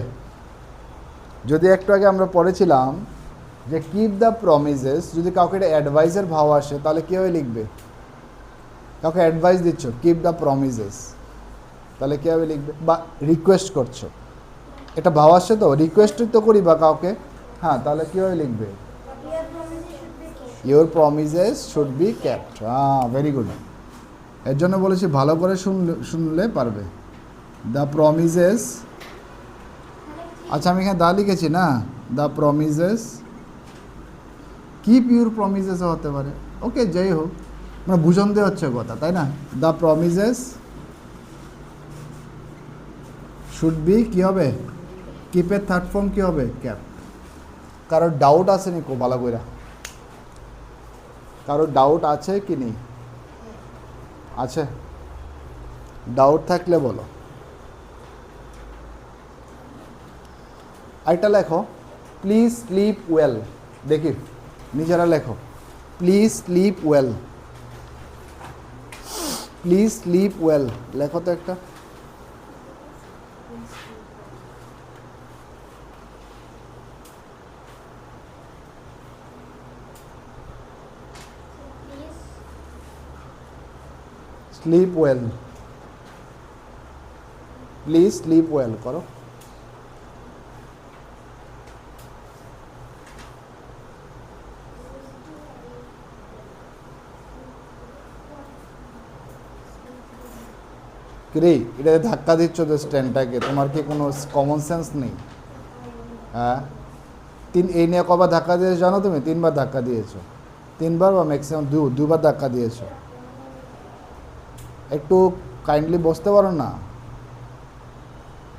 যদি একটু আগে আমরা পড়েছিলাম যে কিপ দ্য প্রমিসেস, যদি কাউকে এটা অ্যাডভাইসের ভাব আসে তাহলে কীভাবে লিখবে, কাউকে অ্যাডভাইস দিচ্ছ, কিপ দ্য প্রমিসেস, তাহলে কীভাবে লিখবে, বা রিকোয়েস্ট করছো, এটা ভাব আসছে তো, রিকোয়েস্ট তো করি বা কাউকে, হ্যাঁ, তাহলে কীভাবে লিখবে, ইউর প্রমিসেস শুড বি ক্যাপ্ট। হ্যাঁ, ভেরি গুড। এর জন্য বলেছি ভালো করে শুনলে পারবে। দ্য প্রমিসেস, আচ্ছা আমি এখানে দা লিখেছি না, দ্য প্রমিসেস, কিপ ইউর প্রমিসেসও হতে পারে, ওকে, যাই হোক, মানে বুঝাতে হচ্ছে কথা, তাই না। দ্য প্রমিসেস শুড বি কী হবে, কিপের থার্ড ফর্ম কী হবে, ক্যাপ। কারোর ডাউট আছে নি, কো ভালো কইরা, কারোর ডাউট আছে কি নেই, আছে, ডাউট থাকলে বলো। আরেকটা লেখো, প্লিজ স্লিপ ওয়েল, দেখি নিজেরা লেখো, please slip well, please slip well, লেখো তো একটা। Slip well, please slip well করো। কিরে, এটা ধাক্কা দিচ্ছ তো স্ট্যান্ডটাকে, তোমার কি কোনো কমন সেন্স নেই, হ্যাঁ। এই নিয়ে কবার ধাক্কা দিয়েছো জানো তুমি, 3বার ধাক্কা দিয়েছো, 3বার বা ম্যাক্সিমাম 2বার ধাক্কা দিয়েছো, একটু কাইন্ডলি বসতে পারো না,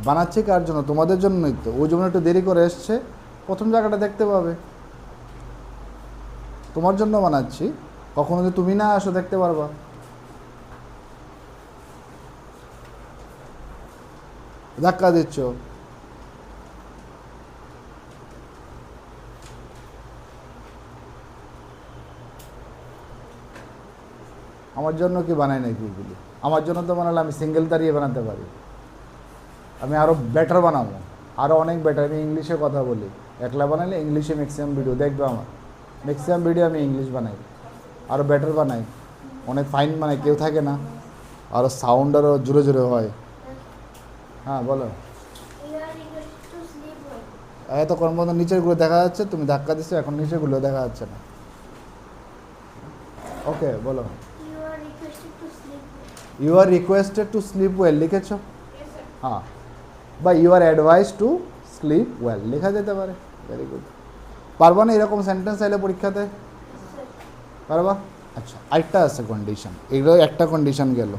বানাচ্ছি কার জন্য? তোমাদের জন্যই তো। ওই জন্য একটু দেরি করে এসছে, প্রথম জায়গাটা দেখতে পাবে। তোমার জন্য বানাচ্ছি, কখনো যদি তুমি না আসো দেখতে পারবা। ধাক্কা দিচ্ছ। আমার জন্য কি বানাই নাকি ওগুলি? আমার জন্য তো বানালে আমি সিঙ্গেল দাঁড়িয়ে বানাতে পারি। আমি আরও বেটার বানাবো, আরও অনেক বেটার। আমি ইংলিশে কথা বলি, একলা বানালে ইংলিশে ম্যাক্সিমাম ভিডিও দেখবে আমার। ম্যাক্সিমাম ভিডিও আমি ইংলিশ বানাই, আরও বেটার বানাই, অনেক ফাইন বানাই, কেউ থাকে না, আরও সাউন্ড আরও জোরে জোরে হয়। হ্যাঁ বলো। এতক্ষণ পর্যন্ত নিচেরগুলো দেখা যাচ্ছে, তুমি ধাক্কা দিচ্ছ, এখন নিচেরগুলো দেখা যাচ্ছে না। ওকে বলো। You are requested to sleep well লিখেছ? হ্যাঁ, বা you are advise to sleep well লেখা যেতে পারে। Very good. পারবা না এরকম সেন্টেন্স চাইলে পরীক্ষাতে? পারবা? আচ্ছা, আরেকটা আছে কন্ডিশন। এগুলো একটা কন্ডিশন গেল।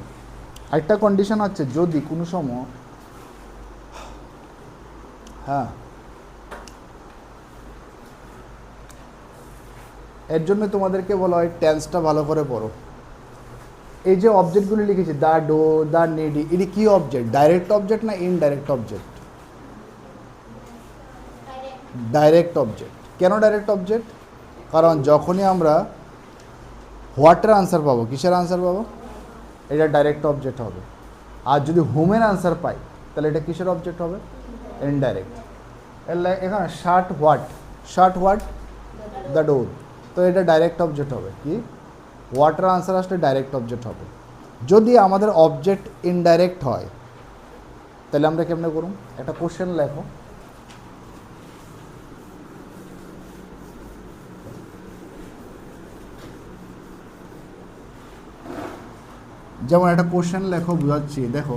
আরেকটা কন্ডিশন হচ্ছে যদি কোনো সময়, হ্যাঁ এর জন্য তোমাদেরকে বলা হয় টেন্সটা ভালো করে পড়ো। এই যে অবজেক্টগুলি লিখেছি, দ্য ডো, দ্য নিডি, এটি কি অবজেক্ট? ডাইরেক্ট অবজেক্ট না ইনডাইরেক্ট অবজেক্ট? Direct object. কেন ডাইরেক্ট অবজেক্ট? কারণ যখনই আমরা হোয়াটের আনসার পাবো, কিসের আনসার পাবো? এটা ডাইরেক্ট অবজেক্ট হবে। আর যদি হোমের আনসার পাই, তাহলে এটা কিসের অবজেক্ট হবে? ইনডাইরেক্ট। এখানে shirt what, shirt what, the door, তো এটা ডাইরেক্ট অবজেক্ট হবে। কি হোয়াটের আনসার আসলে ডাইরেক্ট অবজেক্ট হবে। যদি আমাদের অবজেক্ট ইনডাইরেক্ট হয়, তাহলে আমরা কেমনে করুন? একটা কোশ্চেন লেখো। যেমন একটা কোশ্চেন লেখো, বুঝাচ্ছি, দেখো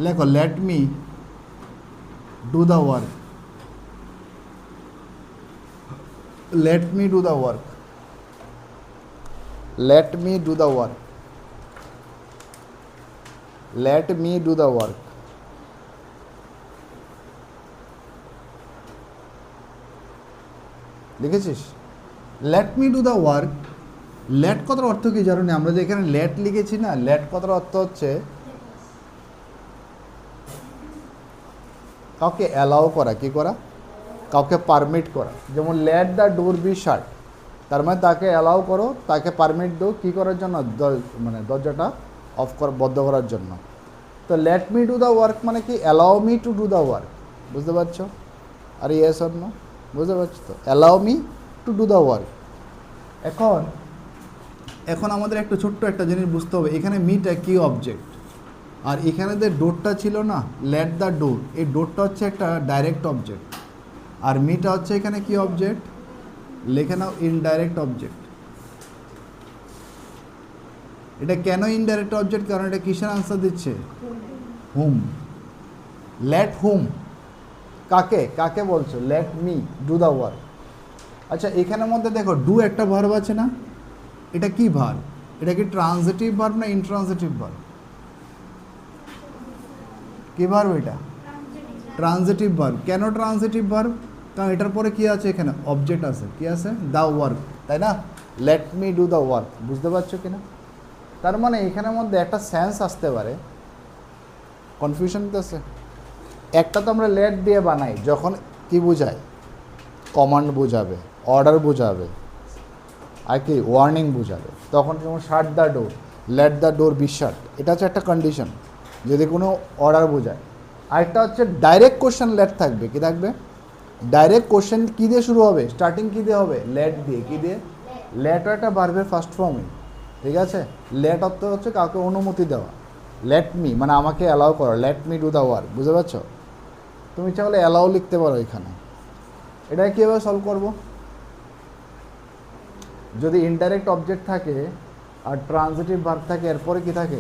লেখো, let me do the work, let me do the work, let me do the work, let me do the work. লিখেছিস? Let me do the work. Let কথার অর্থ কি জানো না? আমরা যে এখানে লেট লিখেছি না, লেট কথার অর্থ হচ্ছে কাউকে অ্যালাউ করা। কি করা? কাউকে পারমিট করা। যেমন লেট দ্য ডোর বি শাট, তার মানে তাকে অ্যালাউ করো, তাকে পারমিট দাও, কী করার জন্য? মানে দরজাটা অফ করা, বন্ধ করার জন্য। তো late me do the work মানে কি? Allow me to do the work. বুঝতে পারছো? আর ইয়েস অর নো? বুঝতে পারছো তো? Allow me to do the work. এখন আমাদের একটা ছোট্ট একটা জিনিস বুঝতে হবে, এখানে মিটা কি অবজেক্ট, আর এখানে যে ডোরটা ছিল না, লেট দ্য ডোর, এই ডোরটা হচ্ছে একটা ডাইরেক্ট অবজেক্ট, আর মিটা হচ্ছে এখানে কি অবজেক্ট? লিখে নাও, ইনডাইরেক্ট অবজেক্ট। এটা কেন ইনডাইরেক্ট অবজেক্ট? কারণ এটা কিসের আনসার দিচ্ছে? হুম। লেট হুম, কাকে? কাকে বলছো? Late me do the work. আচ্ছা, এখানের মধ্যে দেখো ডু একটা ভার্ব আছে না, এটা কি ভার্ব? এটা কি ট্রানজিটিভ ভার্ব না ইনট্রানজিটিভ ভার্ব? কি ভার্ব এটা? Transitive verb. কেন ট্রানজিটিভ ভার্ব? কারণ এটার পরে কি আছে? এখানে অবজেক্ট আছে। কি আছে? দ্য ওয়ার্ক, তাই না? Late me do the work. বুঝতে পারছো কিনা? তার মানে এখানের মধ্যে একটা সেন্স আসতে পারে, কনফিউশন আছে। একটা তো আমরা লেট দিয়ে বানাই যখন কি বোঝায়? কমান্ড বোঝাবে, অর্ডার বোঝাবে, আর কি ওয়ার্নিং বোঝাবে। তখন যেমন শাট the door, let the door be শাট, এটা হচ্ছে একটা কন্ডিশন, যদি কোনো অর্ডার বোঝায়। আরেকটা হচ্ছে ডাইরেক্ট কোশ্চেন লেট থাকবে। কি থাকবে? ডাইরেক্ট কোশ্চেন কী দিয়ে শুরু হবে? স্টার্টিং কী দিয়ে হবে? লেট দিয়ে। কী দিয়ে? লেট একটা ভার্বের ফার্স্ট ফর্মে। ঠিক আছে? লেট অর্থ হচ্ছে কাউকে অনুমতি দেওয়া। লেট মি মানে আমাকে অ্যালাউ করো, late me do the work. বুঝতে পারছো? তুমি চাইলে অ্যালাউ লিখতে পারো এখানে। এটা কীভাবে সলভ করবো? যদি ইনডাইরেক্ট অবজেক্ট থাকে আর ট্রানজিটিভ ভার্ব থাকে, এরপরে কি থাকে?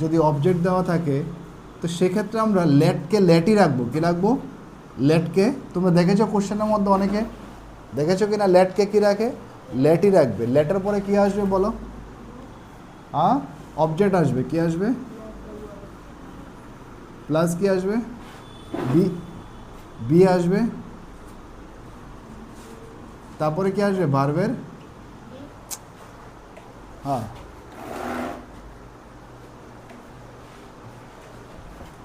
যদি অবজেক্ট দেওয়া থাকে, তো সেক্ষেত্রে আমরা লেটকে লেটই রাখবো। কী রাখবো? লেটকে। তোমরা দেখেছো কোশ্চেনের মধ্যে অনেকে দেখেছো কি না? লেটকে কী রাখে? লেটই রাখবে। লেটের পরে কী আসবে বলো? অবজেক্ট আসবে। কি আসবে? প্লাস কি আসবে বি, বি আসবে, তারপরে কি আসবে ভার্বের, হ্যাঁ,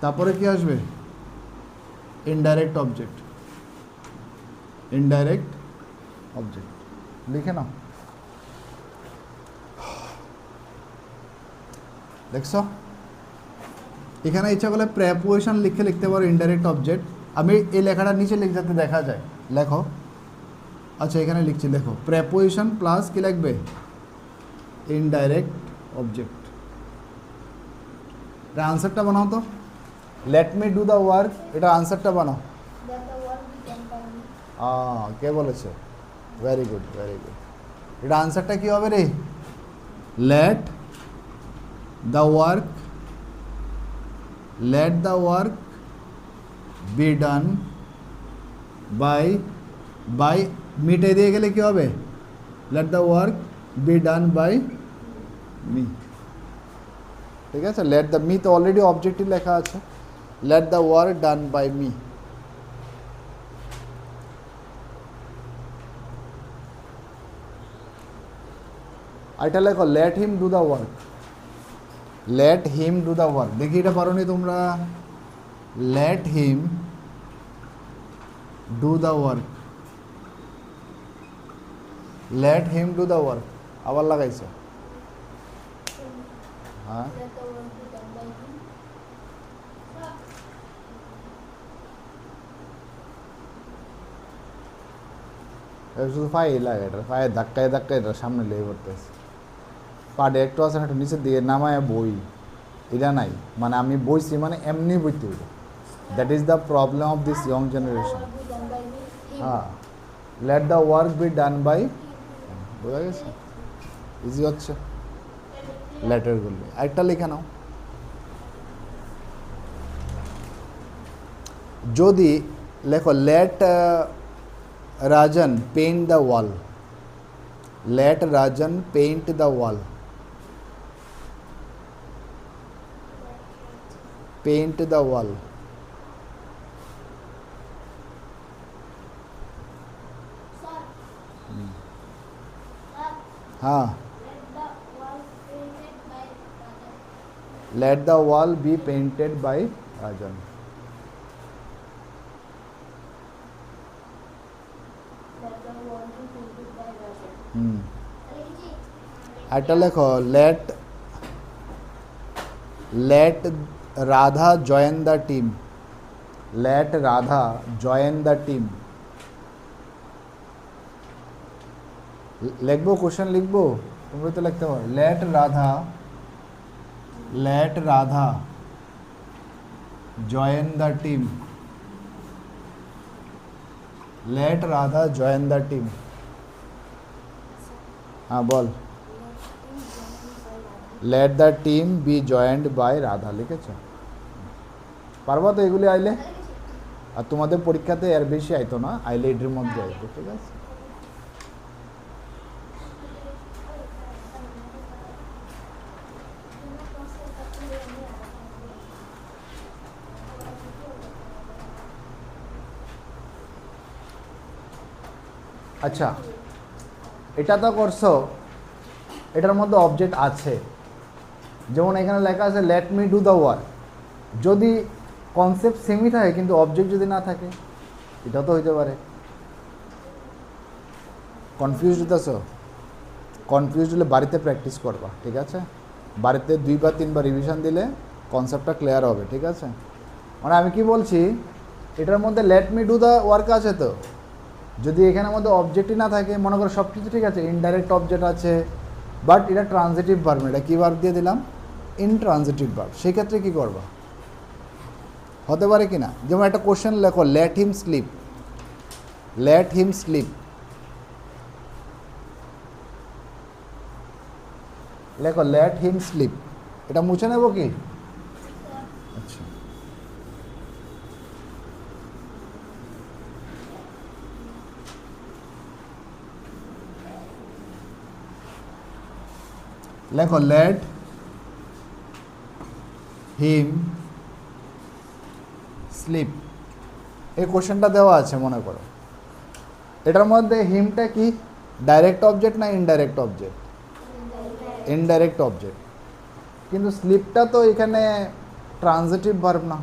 তারপরে কি আসবে ইনডাইরেক্ট অবজেক্ট, ইনডাইরেক্ট অবজেক্ট লিখে নাও। দেখছো এখানে ইচ্ছা করলে প্রেপোজিশন লিখে লিখতে পারো ইনডাইরেক্ট অবজেক্ট। আমি এই লেখাটা নিচে লিখ যাতে দেখা যায়, লেখো। আচ্ছা এখানে লিখছি, দেখো প্রেপোজিশন প্লাস কি লিখবে ইনডাইরেক্ট অবজেক্ট। এটা আনসারটা বানাও তো, late me do the work, এটা আনসারটা বানাও। কে বলেছে, ভেরি গুড ভেরি গুড। এটা আনসারটা কি হবে রে, let the work, let the work be done by, by মিটে দিয়ে গেলে কি হবে, let the work be done by me. ঠিক আছে, লেট দ্য, মি তো অলরেডি অবজেক্টিভ লেখা আছে, let the work done by me. এটা লেখো let him do the work, let him do the work. দেখি এটা পারো নি তোমরা, let him do the work, let him do the work, আবার লাগাইছো, হ্যাঁ শুধু ফাই লাগে, এটা ফায়ে ধাক্কায় ধাক্কায় এটা সামনে লেগে পড়তেছে, পাড়ে একটু আছে না, একটু নিচের দিকে নামায় বই, এটা নাই, মানে আমি বইছি মানে এমনি বইতে হইব। That is the problem of this young generation. হ্যাঁ, let the work be done by, বোঝা গেছে, ইজি হচ্ছে লেটারগুলি। আরেকটা লিখে নাও, যদি লেখো let Rajan paint the wall, let Rajan paint the wall, paint the wall. हाँ, let the wall be painted by Rajan. এটা লেখো let Radha join the team, let Radha join the team। লিখবো, কোশ্চেন লিখবো, তোমরা তো লিখতে পারো, let Radha join the team, let Radha join the team. হ্যাঁ বল, let the team be joined by Radha, লিখেছ? পারবা তো এগুলি আইলে? আর তোমাদের পরীক্ষাতে এর বেশি আইতো না, আইলে এটির মধ্যে আইতো, ঠিক আছে? আচ্ছা, এটা তো করছো, এটার মধ্যে অবজেক্ট আছে, যেমন এখানে লেখা আছে late me do the work. যদি কনসেপ্ট সেমই থাকে কিন্তু অবজেক্ট যদি না থাকে, এটা তো হইতে পারে। কনফিউজ হতেছ? কনফিউজ হলে বাড়িতে প্র্যাকটিস করবা, ঠিক আছে? বাড়িতে 2 বা 3 বার রিভিশন দিলে কনসেপ্টটা ক্লিয়ার হবে, ঠিক আছে? মানে আমি কি বলছি, এটার মধ্যে late me do the work আছে, তো যদি এখানের মধ্যে অবজেক্টই না থাকে, মনে করো সব কিছু ঠিক আছে, ইনডাইরেক্ট অবজেক্ট আছে, বাট এটা ট্রানজিটিভ ভার্ব, এটা কী ভার্ব দিয়ে দিলাম? Intransitive verb. সেক্ষেত্রে কী করবা? হতে পারে কি না, যেমন একটা কোশ্চেন লেখো let him sleep, let him sleep, লেখো লেট হিম স্লিপ, এটা মুছে নেব কি? আচ্ছা, লেখো লেট হিম স্লিপ। এই কোশ্চেনটা দেওয়া আছে মনে করো, এটার মধ্যে হিমটা কি ডাইরেক্ট অবজেক্ট না ইনডাইরেক্ট অবজেক্ট? Indirect object. কিন্তু স্লিপটা তো এখানে ট্রানজিটিভ ভার্ব না,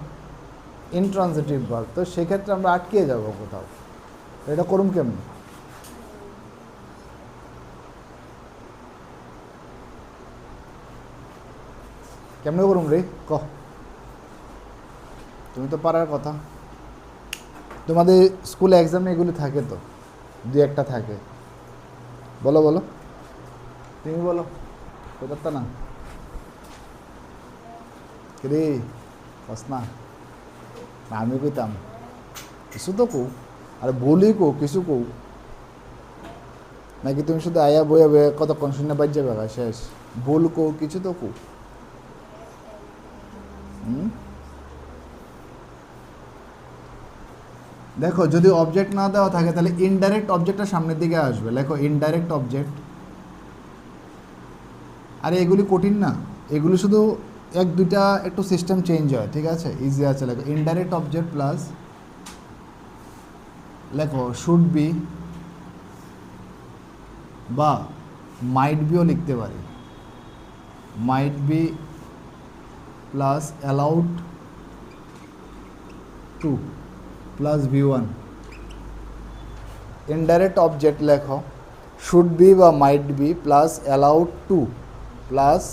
ইনট্রানজিটিভ ভার্ব, তো সেক্ষেত্রে আমরা আটকে যাব কোথাও। এটা করুম কেমনি? কেমনে করুম রে ক? তুমি তো পারার কথা, তোমাদের স্কুলে এক্সামে এগুলি থাকে তো, দু একটা থাকে। বলো বলো, তুমি বলো, কোথাও না রে বস না, আমি কইতাম কিছু তো কো, আরে বলি কো কিছু কো, নাকি তুমি শুধু আয়া বইয়া বইয়া কতক্ষণ শুনে বাজ যাবে শেষ? বল কো, কিছু তো কো। দেখো যদি অবজেক্ট না দেওয়া থাকে তাহলে ইনডাইরেক্ট অবজেক্টটা সামনের দিকে আসবে। লেখো ইনডাইরেক্ট অবজেক্ট। আরে এগুলি কঠিন না, এগুলি শুধু এক দুইটা একটু সিস্টেম চেঞ্জ হয়, ঠিক আছে, ইজি আছে। লেখো ইনডাইরেক্ট অবজেক্ট প্লাস লেখো শুড বি বা মাইট বিও লিখতে পারি, might be plus allowed to plus V1। Indirect object লেখো শুড বি বা might be plus allowed to plus,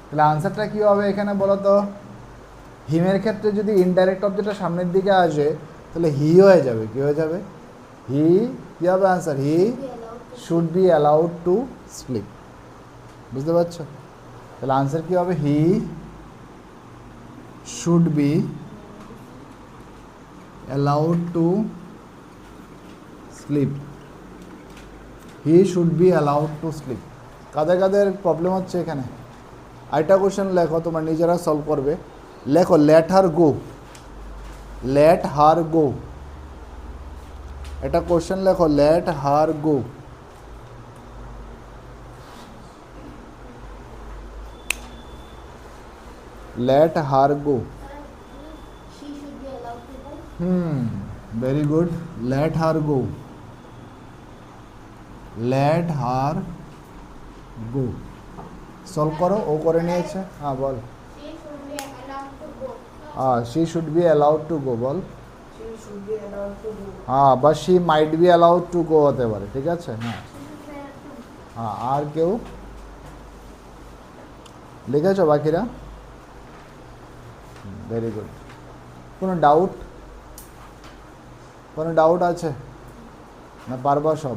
তাহলে আনসারটা কী হবে এখানে বলো তো? হিমের ক্ষেত্রে যদি ইনডাইরেক্ট অবজেক্টটা সামনের দিকে আসে তাহলে হি হয়ে যাবে। কী হয়ে যাবে? হি কী হবে answer? He should be allowed to sleep. বুঝতে পারছো? তাহলে আনসার কী হবে? হি should be allowed to sleep. He should be allowed to sleep. কাদের কাদের প্রবলেম হচ্ছে এখানে? আরেকটা কোশ্চেন লেখো, তোমরা নিজেরা সলভ করবে। লেখো লেট হার গো, লেট হার গো। এটা কোশ্চেন লেখো let her go. Let her go. She should be allowed to go. Very good. Let her go. Let her go. Solve করো, ও করে নিয়েছে। হ্যাঁ বল। She should be allowed to go. She should be allowed to go ball. She should be allowed to go. হ্যাঁ, বা she might be allowed to go হতে পারে, ঠিক আছে। হ্যাঁ She should be allowed to. হ্যাঁ, আর কেউ লিখেছো বাকিরা? Very good. কোনো ডাউট? কোনো ডাউট আছে না? পারবা সব?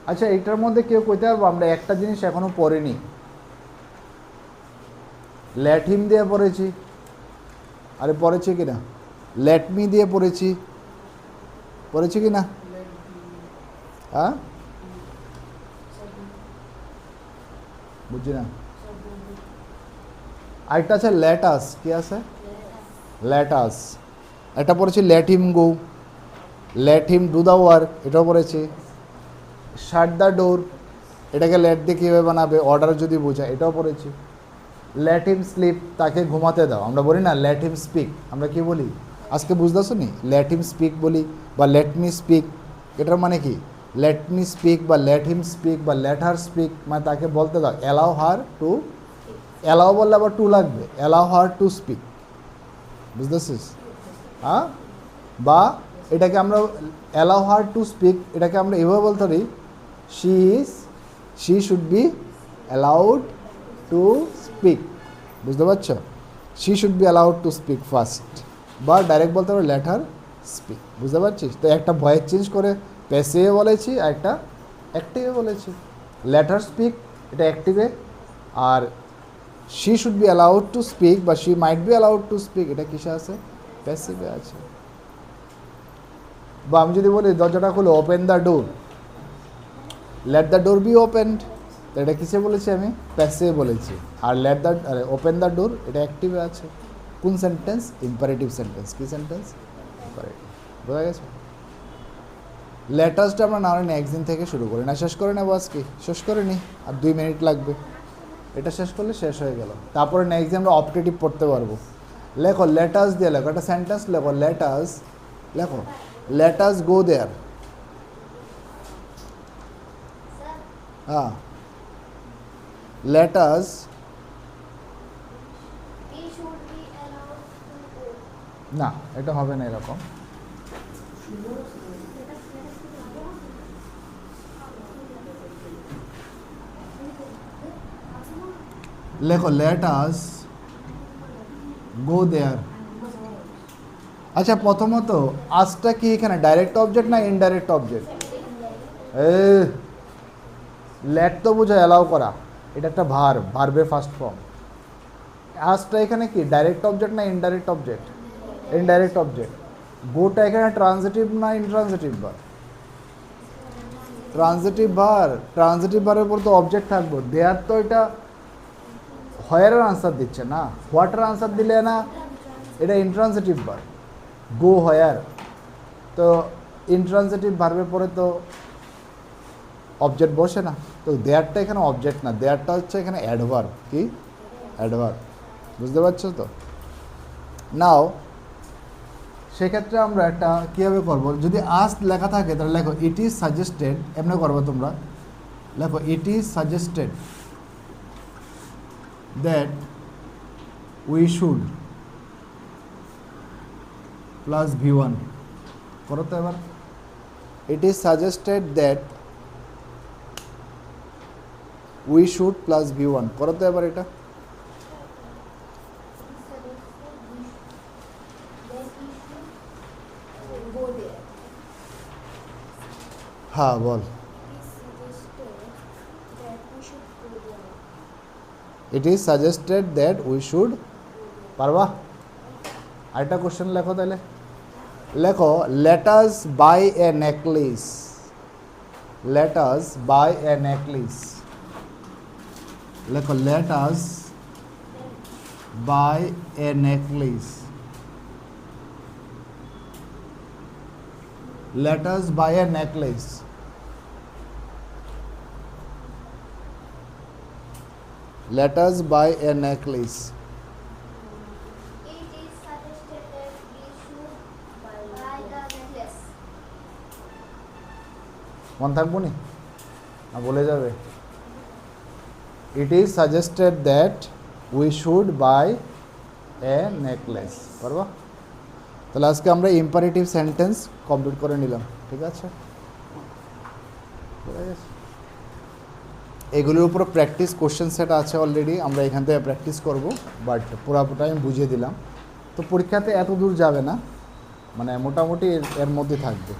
আচ্ছা, এইটার মধ্যে কেউ কইতে পারবো আমরা একটা জিনিস এখনো পড়িনি? লেট হিম দিয়ে পড়েছি, আরে পড়েছি কি না? লেট মি দিয়ে পড়েছি, পড়েছি কি না? হ্যাঁ, বুঝছি না। আরেকটা আছে লেট আস, কি আছে? Let us. এটা পড়েছি let him go, late him do the work, এটাও পড়েছি। শাট দ্য ডোর, এটাকে লেট দিয়ে কীভাবে বানাবে, অর্ডার যদি বোঝায়, এটাও পড়েছি। লেট হিম স্লিপ, তাকে ঘুমাতে দাও। আমরা বলি না লেট হিম স্পিক, আমরা কি বলি? আজকে বুঝতেছো নি? লেট হিম স্পিক বলি বা লেট মি স্পিক, এটার মানে কি? লেট মি স্পিক বা লেট হিম স্পিক বা লেট হার স্পিক, মানে তাকে বলতে দাও। অ্যালাউ হার টু, অ্যালাউ বললে আবার টু লাগবে, অ্যালাউ হার টু স্পিক। বুঝতেছিস? হ্যাঁ, বা এটাকে আমরা অ্যালাউ হার টু স্পিক, এটাকে আমরা এভাবে বলতে পারি she should be allowed to speak. বুঝতে পারছো? She should be allowed to speak first, বা ডাইরেক্ট বলতে পারো লেট হার স্পিক। বুঝতে পারছিস? তো একটা ভয়েস চেঞ্জ করে প্যাসিভে বলেছি, আর একটা অ্যাক্টিভে বলেছি। লেট হার স্পিক এটা অ্যাক্টিভে, আর she should be allowed to speak বা she might be allowed to speak, এটা কিসে আছে? প্যাসিভে আছে। বা আমি যদি বলি দরজাটা খুলে, open the door, let the door be opened, তো এটা কিসে বলেছি আমি? প্যাসিভে বলেছি। আর let the, open the door এটা অ্যাক্টিভে আছে। কোন সেন্টেন্স? Imperative sentence. কি সেন্টেন্স? ইম্পারেটিভ। বোঝা গেছে? লেটার্সটা আমরা নারায়ণ একদিন থেকে শুরু করি না, শেষ করে নেবো আজকে। শেষ করে নি, আর 2 মিনিট লাগবে। এটা শেষ করলে শেষ হয়ে গেল। তারপরে নেক্সট আমরা অপটেটিভ পড়তে পারবো। লেখো লেটাস দিয়ে লেখো, একটা সেন্টেন্স লেখো, লেটাস লেখো, লেটাস গো দেয়ার। Sir, হ্যাঁ, let us we should be allowed to go. না, এটা হবে না এরকম। লেখো লেটাস গো দেয়ার। আচ্ছা, প্রথমত আজটা কি এখানে ডাইরেক্ট অবজেক্ট না ইনডাইরেক্ট অবজেক্ট? লেট তো বোঝা অ্যালাউ করা, এটা একটা ভার্বের ফার্স্ট ফর্ম। আজটা এখানে কি ডাইরেক্ট অবজেক্ট না ইনডাইরেক্ট অবজেক্ট? Indirect object. গোটা এখানে ট্রানজিটিভ না ইনট্রানজিটিভ ভার? Transitive verb. ট্রানজিটিভ ভারের উপর তো অবজেক্ট থাকবো। দেয়ার তো এটা হোয়ারের আনসার দিচ্ছে না, হোয়াটের আনসার দিলে না, এটা ইনট্রানজিটিভ ভার। গো হোয়ার, তো ইনট্রানজিটিভ ভার্বের পরে তো অবজেক্ট বসে না, তো দেয়ারটা এখানে অবজেক্ট না, দেয়ারটা হচ্ছে এখানে অ্যাডভার্ব। কি অ্যাডভার্ব? বুঝতে পারছো তো? নাও সেক্ষেত্রে আমরা একটা কীভাবে করবো, যদি আজ লেখা থাকে তাহলে লেখো ইট ইজ সাজেস্টেড, এমনি করবো তোমরা। লেখো it is suggested that we should plus V1 করো তো এবার। It is suggested that we should plus V1 করো তো এবার এটা। Go there. হ্যাঁ বল। It is suggested that we should go there. It is suggested that we should, পারবা? আরেকটা কোশ্চেন লেখো তাহলে। লেখো let us buy a necklace. Let us buy a necklace. লেখো let us buy a necklace. Let us buy a necklace. Let us buy a necklace. It is suggested that we should buy the necklace. মন থাকবো নি না বলে যাবে? ইট is suggested that we should buy a necklace. পারবা? তাহলে আজকে আমরা ইম্পারেটিভ সেন্টেন্স কমপ্লিট করে নিলাম, ঠিক আছে? এগুলোর উপর প্র্যাকটিস কোশ্চেন সেট আছে অলরেডি, আমরা এখান থেকে প্র্যাকটিস করব, বাট পুরোপুরি আমি বুঝিয়ে দিলাম। তো পরীক্ষাতে এত দূর যাবে না, মানে মোটামুটি এর মধ্যে থাকবে,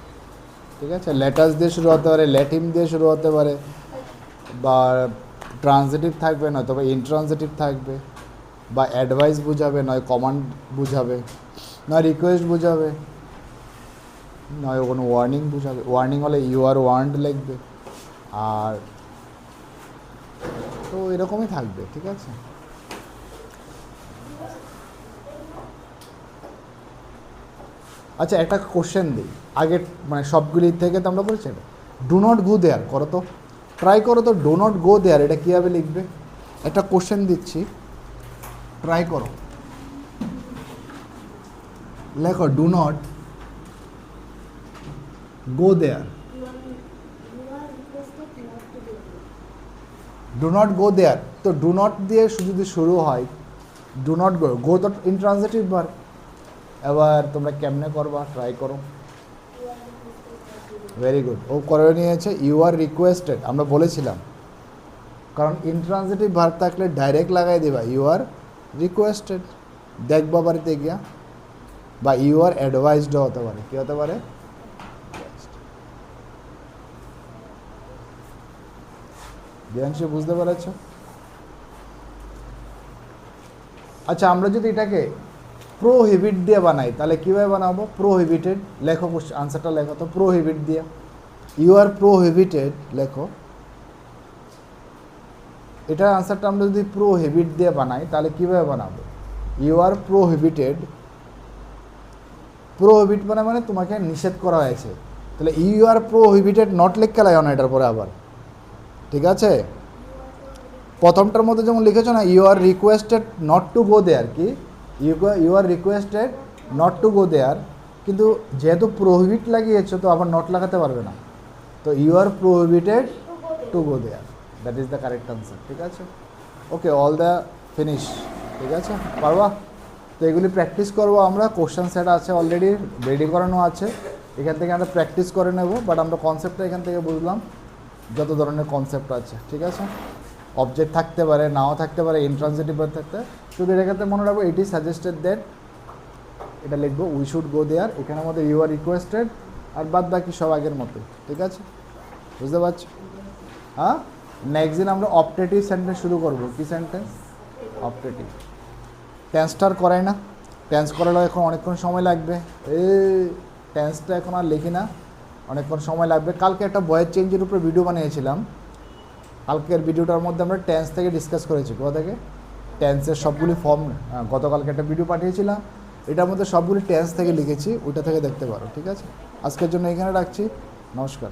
ঠিক আছে? লেটাস দিয়ে শুরু হতে পারে, ল্যাটিন দিয়ে শুরু হতে পারে, বা ট্রানজিটিভ থাকবে, নয়তো বা ইনট্রানজিটিভ থাকবে, বা অ্যাডভাইস বুঝাবে, নয় কমান্ড বুঝাবে, নয় রিকোয়েস্ট বুঝাবে, নয় কোনো ওয়ার্নিং বুঝাবে। ওয়ার্নিং হলে ইউ আর ওয়ার্নড লিখবে, আর তো এরকমই থাকবে, ঠিক আছে? আচ্ছা, একটা কোশ্চেন দিই আগে, মানে সবগুলির থেকে তো আমরা করেছি। ডু নট গো দেয়ার করো তো, ট্রাই করো তো। ডু নট গো দেয়ার এটা কীভাবে লিখবে? একটা কোশ্চেন দিচ্ছি, ট্রাই করো। লেখো do not go there. You are requested not to do it. Do not go there, তো ডু নট দিয়ে যদি শুরু হয়, ডু নট গো, গো তো ইনট্রানজিটিভ ভার্ব। এবার তোমরা কেমনে করবা, ট্রাই করো। You are requested not to do it. Very good, ও করে নিয়েছে। ইউ আর রিকোয়েস্টেড আমরা বলেছিলাম, কারণ ইনট্রানজিটিভ ভার্ব থাকলে ডাইরেক্ট লাগাই দেবা ইউ আর রিকোয়েস্টেড, দেখবা বাড়িতে গিয়া। বা ইউ আর অ্যাডভাইসড হতে পারে, কী হতে পারে? জ্ঞানশী বুঝতে পেরেছ? আচ্ছা, আমরা যদি এটাকে প্রোহিবিট দিয়ে বানাই তাহলে কীভাবে বানাবো? প্রোহিবিটেড লেখো, আনসারটা লেখো তো প্রোহিবিট দিয়ে। ইউ আর প্রোহিবিটেড লেখো। এটার আনসারটা আমরা যদি প্রোহিবিট দিয়ে বানাই তাহলে কীভাবে বানাবো? You are prohibited. প্রোহিবিট মানে তোমাকে নিষেধ করা হয়েছে, তাহলে ইউ আর প্রোহিবিটেড নট লিখতে লাগে না এটার পরে আবার, ঠিক আছে? প্রথমটার মধ্যে যেমন লিখেছো না, you are requested not to go there, কি you are requested not to go there, কিন্তু যেহেতু প্রোহিবিট লাগিয়েছো তো আবার নট লাগাতে পারবে না, তো you are prohibited to go there, that is the correct answer. ঠিক আছে, ওকে, অল দ্য ফিনিশ। ঠিক আছে, পারবা? তো এগুলি প্র্যাকটিস করবো আমরা, কোশ্চেন সেট আছে অলরেডি রেডি করানো আছে, এখান থেকে আমরা প্র্যাকটিস করে নেব, বাট আমরা কনসেপ্টটা এখান থেকে বুঝলাম, যত ধরনের কনসেপ্ট আছে। ঠিক আছে, অবজেক্ট থাকতে পারে, নাও থাকতে পারে, ইন্ট্রান্সিটিভ ভার্ব থাকতে, শুধু এটাতে মনে রাখবো ইট ইজ সাজেস্টেড দ্যাট, এটা লিখবো উই শুড গো দেয়ার, এখানের মধ্যে ইউ আর রিকোয়েস্টেড, আর বাদ বাকি সব আগের মতো। ঠিক আছে, বুঝতে পারছি? হ্যাঁ, নেক্সট দিন আমরা অপটেটিভ সেন্টেন্স শুরু করবো। কি সেন্টেন্স? অপটেটিভ। টেন্সটার করাই না, টেন্স করালেও এখন অনেকক্ষণ সময় লাগবে, এই টেন্সটা এখন আর লিখি না, অনেকক্ষণ সময় লাগবে। কালকে একটা ভয়েস চেঞ্জের উপরে ভিডিও বানিয়েছিলাম, কালকের ভিডিওটার মধ্যে আমরা টেন্স থেকে ডিসকাস করেছি। কোথা থেকে? টেন্সের সবগুলি ফর্ম, গতকালকে একটা ভিডিও পাঠিয়েছিলাম, এটার মধ্যে সবগুলি টেন্স থেকে লিখেছি, ওইটা থেকে দেখতে পারো। ঠিক আছে, আজকের জন্য এখানে রাখছি, নমস্কার।